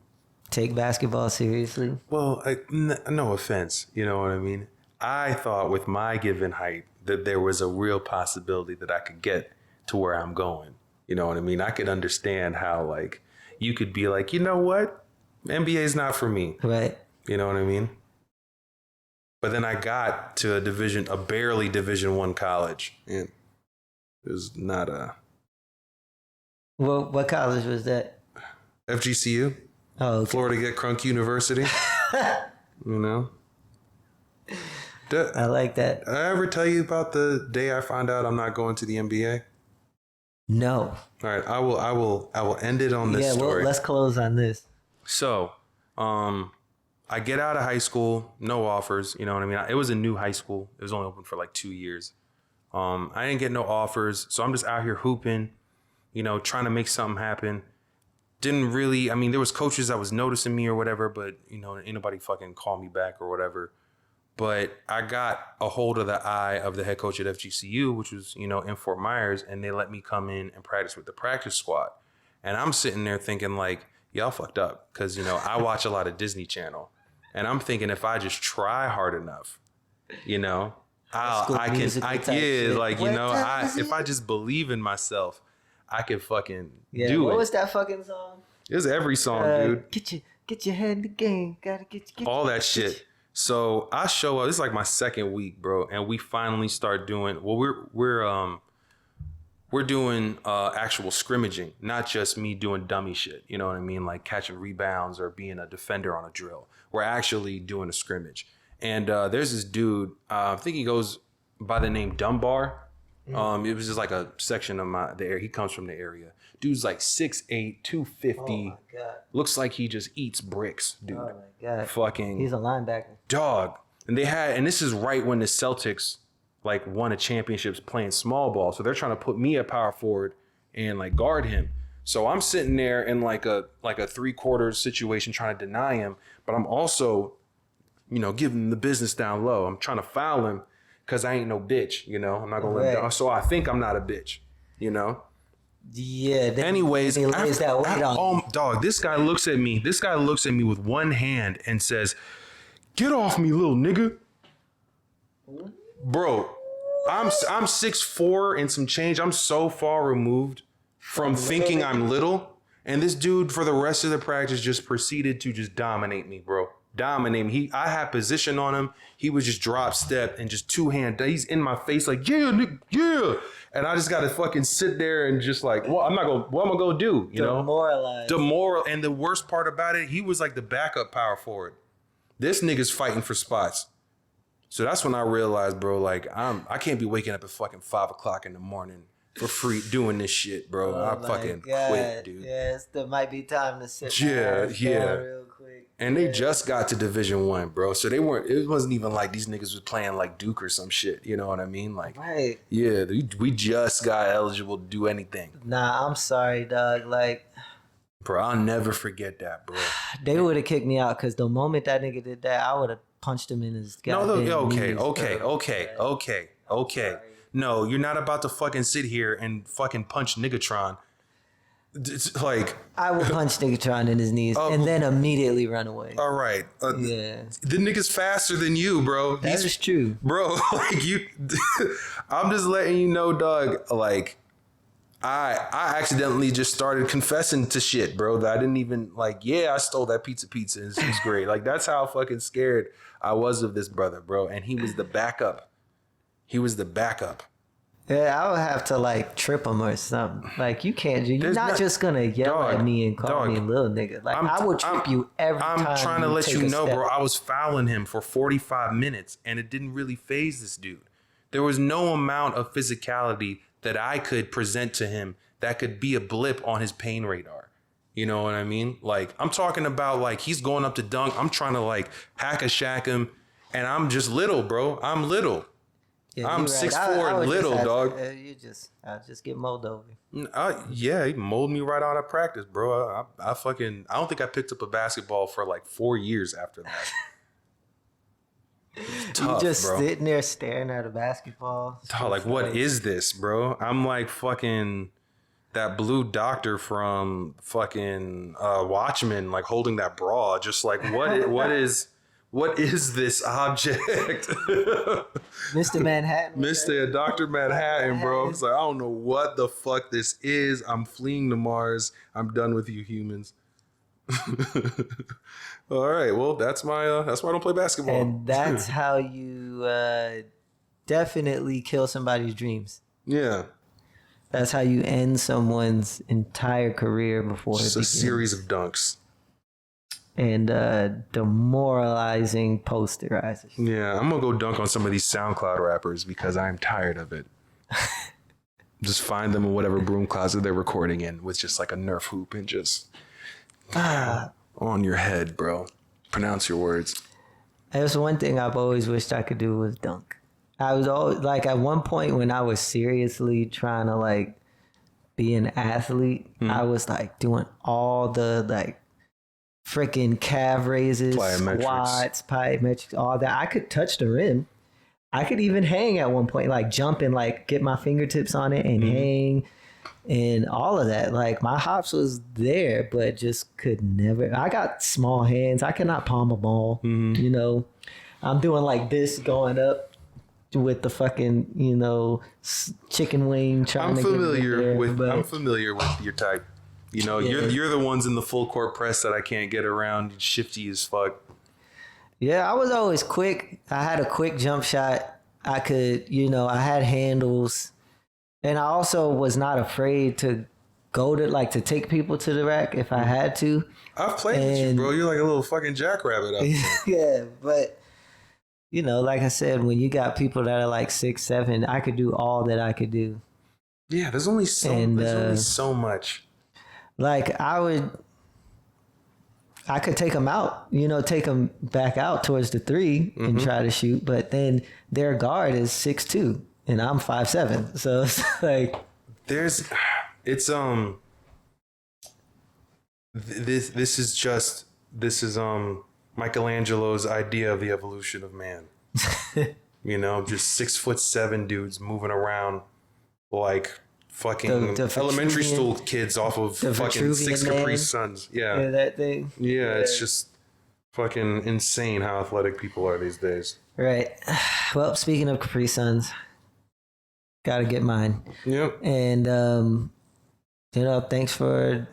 Speaker 1: take basketball seriously.
Speaker 2: Well, no offense. You know what I mean? I thought with my given height that there was a real possibility that I could get to where I'm going. You know what I mean? I could understand how like you could be like, you know what? NBA is not for me.
Speaker 1: Right.
Speaker 2: You know what I mean? But then I got to a barely Division I college, and it was not a.
Speaker 1: Well, what college was that?
Speaker 2: FGCU.
Speaker 1: Oh, okay.
Speaker 2: Florida Get Crunk University.
Speaker 1: I like that.
Speaker 2: Did I ever tell you about the day I found out I'm not going to the NBA?
Speaker 1: No.
Speaker 2: All right, I will end it on this story.
Speaker 1: Well, let's close on this.
Speaker 2: So, I get out of high school, no offers. You know what I mean? It was a new high school. It was only open for like 2 years. I didn't get no offers, so I'm just out here hooping, trying to make something happen. Didn't really. I mean, there was coaches that was noticing me or whatever, but ain't nobody fucking call me back or whatever. But I got a hold of the eye of the head coach at FGCU, which was, in Fort Myers, and they let me come in and practice with the practice squad. And I'm sitting there thinking like, y'all fucked up, because, I watch a lot of Disney Channel, and I'm thinking if I just try hard enough, if I just believe in myself, I can fucking do it.
Speaker 1: What was that fucking song?
Speaker 2: It was every song, dude.
Speaker 1: Get your head in the game. Gotta get
Speaker 2: all that shit. So I show up. This is like my second week, bro, and we finally start doing. Well, we're doing actual scrimmaging, not just me doing dummy shit. You know what I mean, like catching rebounds or being a defender on a drill. We're actually doing a scrimmage, and there's this dude. I think he goes by the name Dunbar. It was just like a section of the area. He comes from the area. Dude's like 6'8", 250.
Speaker 1: Oh my God.
Speaker 2: Looks like he just eats bricks, dude.
Speaker 1: Oh my God.
Speaker 2: Fucking.
Speaker 1: He's a linebacker.
Speaker 2: Dog. And this is right when the Celtics like won a championships playing small ball. So they're trying to put me at power forward and like guard him. So I'm sitting there in like a 3/4 situation trying to deny him, but I'm also, giving him the business down low. I'm trying to foul him because I ain't no bitch, I'm not gonna let him down. So I think I'm not a bitch,
Speaker 1: Yeah.
Speaker 2: Anyways,
Speaker 1: he lays that weight on.
Speaker 2: dog, this guy looks at me. This guy looks at me with one hand and says, "Get off me, little nigga." Bro, I'm 6'4" and some change. I'm so far removed from thinking I'm little. And this dude, for the rest of the practice, just proceeded to just dominate me, bro. Dominate me. I had position on him. He was just drop step and just two hand. He's in my face like, yeah, nigga, yeah. And I just got to fucking sit there and just like, what am I going to do? You know? Demoralize. And the worst part about it, he was like the backup power forward. This nigga's fighting for spots. So that's when I realized, bro, like I can't be waking up at fucking 5 o'clock in the morning for free doing this shit, bro. I fucking quit, dude.
Speaker 1: Yes, there might be time to sit
Speaker 2: down
Speaker 1: real quick.
Speaker 2: And they just got to Division 1, bro. So it wasn't even like these niggas was playing like Duke or some shit. You know what I mean? Like,
Speaker 1: right.
Speaker 2: Yeah, we just got eligible to do anything.
Speaker 1: Nah, I'm sorry, dog. Like,
Speaker 2: bro, I'll never forget that, bro.
Speaker 1: They would have kicked me out because the moment that nigga did that, I would have punched him in his goddamn
Speaker 2: Okay. No, you're not about to fucking sit here and fucking punch Niggatron. It's like
Speaker 1: I will punch Niggatron in his knees and then immediately run away.
Speaker 2: All right. The nigga's faster than you, bro.
Speaker 1: That is true.
Speaker 2: Bro, like you I'm just letting you know, dog, like I accidentally just started confessing to shit, bro, that I didn't even like, I stole that pizza. It was great. Like, that's how fucking scared I was of this brother, bro. And he was the backup.
Speaker 1: Yeah, I would have to like trip him or something. Like, you can't. You're not just gonna yell at me and call me a little nigga. Like, I would trip you every time.
Speaker 2: I'm trying to let you know, bro. I was fouling him for 45 minutes, and it didn't really faze this dude. There was no amount of physicality that I could present to him that could be a blip on his pain radar. You know what I mean? Like, I'm talking about like he's going up to dunk. I'm trying to like hack a shack him, and I'm just little, bro. I'm little. Yeah, I'm 6'4", little, dog.
Speaker 1: I'll just get mowed over.
Speaker 2: He mowed me right out of practice, bro. I don't think I picked up a basketball for like 4 years after that. Tough,
Speaker 1: you just
Speaker 2: bro.
Speaker 1: Sitting there staring at a basketball.
Speaker 2: Like, what is this, bro? I'm like fucking that blue doctor from fucking Watchmen, like holding that bra, just like what is this object?
Speaker 1: Mr. Manhattan.
Speaker 2: Dr. Manhattan, bro. I was like, I don't know what the fuck this is. I'm fleeing to Mars. I'm done with you humans. All right, well, that's why I don't play basketball.
Speaker 1: And that's how you definitely kill somebody's dreams.
Speaker 2: Yeah.
Speaker 1: That's how you end someone's entire career before
Speaker 2: just a series of dunks.
Speaker 1: And demoralizing posterizers.
Speaker 2: Yeah, I'm gonna go dunk on some of these SoundCloud rappers because I'm tired of it. Just find them in whatever broom closet they're recording in with just like a Nerf hoop and just on your head, bro. Pronounce your words.
Speaker 1: There's one thing I've always wished I could do was dunk. I was always like, at one point when I was seriously trying to like be an athlete, I was like doing all the like freaking calf raises, squats, plyometrics, all that. I could touch the rim. I could even hang at one point, like jump and like get my fingertips on it and hang and all of that. Like, my hops was there, but just could never. I got small hands. I cannot palm a ball. You know, I'm doing like this going up with the fucking, chicken wing. I'm familiar with
Speaker 2: your type. You know, you're the ones in the full court press that I can't get around. Shifty as fuck.
Speaker 1: Yeah, I was always quick. I had a quick jump shot. I could, I had handles. And I also was not afraid to go to take people to the rack if I had to.
Speaker 2: I've played with you, bro. You're like a little fucking jackrabbit out there.
Speaker 1: Yeah, but like I said, when you got people that are like 6'7", I could do all that I could do.
Speaker 2: Yeah, there's only so much.
Speaker 1: Like, I could take them out, take them back out towards the 3 and try to shoot, but then their guard is 6'2" and I'm 5'7", so it's like
Speaker 2: this is Michelangelo's idea of the evolution of man. Just 6'7" dudes moving around like fucking
Speaker 1: The
Speaker 2: elementary
Speaker 1: Vitruvian-
Speaker 2: school kids off of
Speaker 1: the
Speaker 2: fucking
Speaker 1: Vitruvian
Speaker 2: Six
Speaker 1: man.
Speaker 2: Capri Suns. Yeah.
Speaker 1: that thing.
Speaker 2: Yeah, it's just fucking insane how athletic people are these days.
Speaker 1: Right. Well, speaking of Capri Suns, gotta get mine.
Speaker 2: Yep.
Speaker 1: And thanks for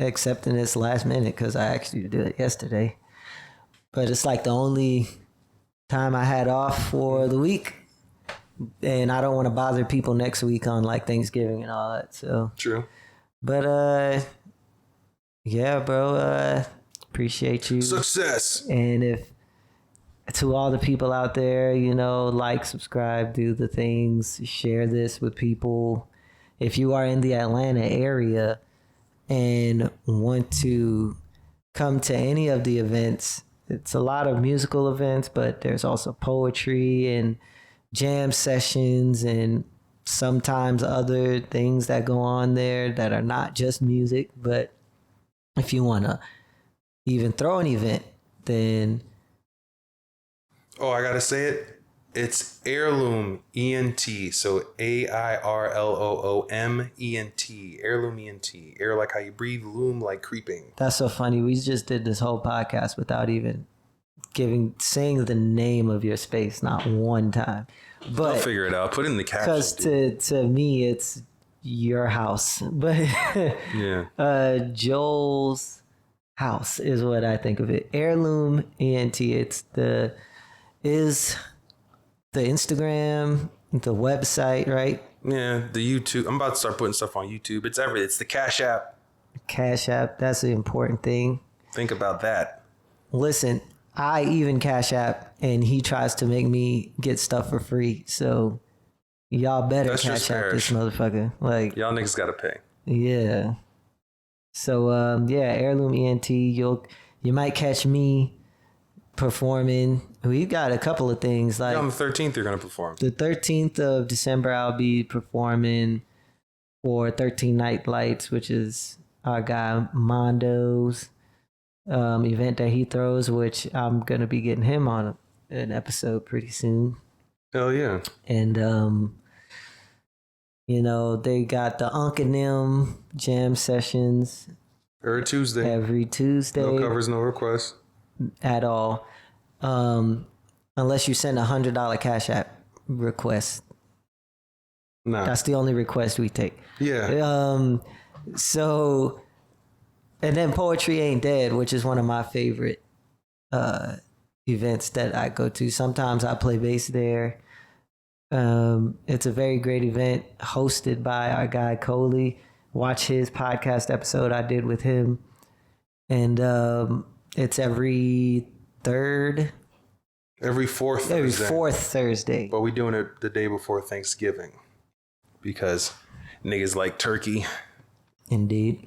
Speaker 1: accepting this last minute because I actually did it yesterday. But it's like the only time I had off for the week. And I don't want to bother people next week on like Thanksgiving and all that. So
Speaker 2: True.
Speaker 1: but yeah, bro, appreciate you.
Speaker 2: Success.
Speaker 1: And if to all the people out there, like, subscribe, do the things, share this with people. If you are in the Atlanta area and want to come to any of the events, it's a lot of musical events, but there's also poetry and jam sessions and sometimes other things that go on there that are not just music. But if you want to even throw an event, then
Speaker 2: Oh, I gotta say it. It's Airloom ENT. So AIRLOOMENT. Airloom ENT. Air like how you breathe, loom like creeping.
Speaker 1: that's so funny. We just did this whole podcast without even saying the name of your space, not one time.
Speaker 2: I'll
Speaker 1: But
Speaker 2: figure it out. Put it in the
Speaker 1: because
Speaker 2: caption.
Speaker 1: to me, it's your house. But
Speaker 2: Yeah.
Speaker 1: Joel's house is what I think of it. Heirloom ENT. It's the Instagram, the website, right?
Speaker 2: Yeah. The YouTube. I'm about to start putting stuff on YouTube. It's everything. It's the Cash App.
Speaker 1: Cash App. That's the important thing.
Speaker 2: Think about that.
Speaker 1: Listen, I even Cash App, and he tries to make me get stuff for free. So y'all better
Speaker 2: That's just
Speaker 1: Cash App this
Speaker 2: Parish.
Speaker 1: motherfucker. Like,
Speaker 2: Y'all niggas gotta pay.
Speaker 1: yeah. So Heirloom ENT. You might catch me performing. We've got a couple of things like
Speaker 2: Yeah, on the 13th, you're gonna perform.
Speaker 1: the 13th of December. I'll be performing for 13 Night Lights, which is our guy Mondo's event that he throws, which I'm gonna be getting him on an episode pretty soon.
Speaker 2: Hell yeah.
Speaker 1: And they got the Uncanim jam sessions
Speaker 2: Every Tuesday.
Speaker 1: every Tuesday.
Speaker 2: No covers, no requests.
Speaker 1: At all, unless you send $100 Cash App request.
Speaker 2: Nah.
Speaker 1: That's the only request we take.
Speaker 2: Yeah.
Speaker 1: So, and then Poetry Ain't Dead, which is one of my favorite events that I go to. Sometimes I play bass there. It's a very great event hosted by our guy Coley. Watch his podcast episode I did with him. And it's every
Speaker 2: Every
Speaker 1: fourth Thursday.
Speaker 2: But we doing it the day before Thanksgiving. Because niggas like turkey.
Speaker 1: Indeed.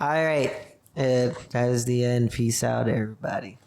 Speaker 1: All right. That is the end. Peace out, everybody.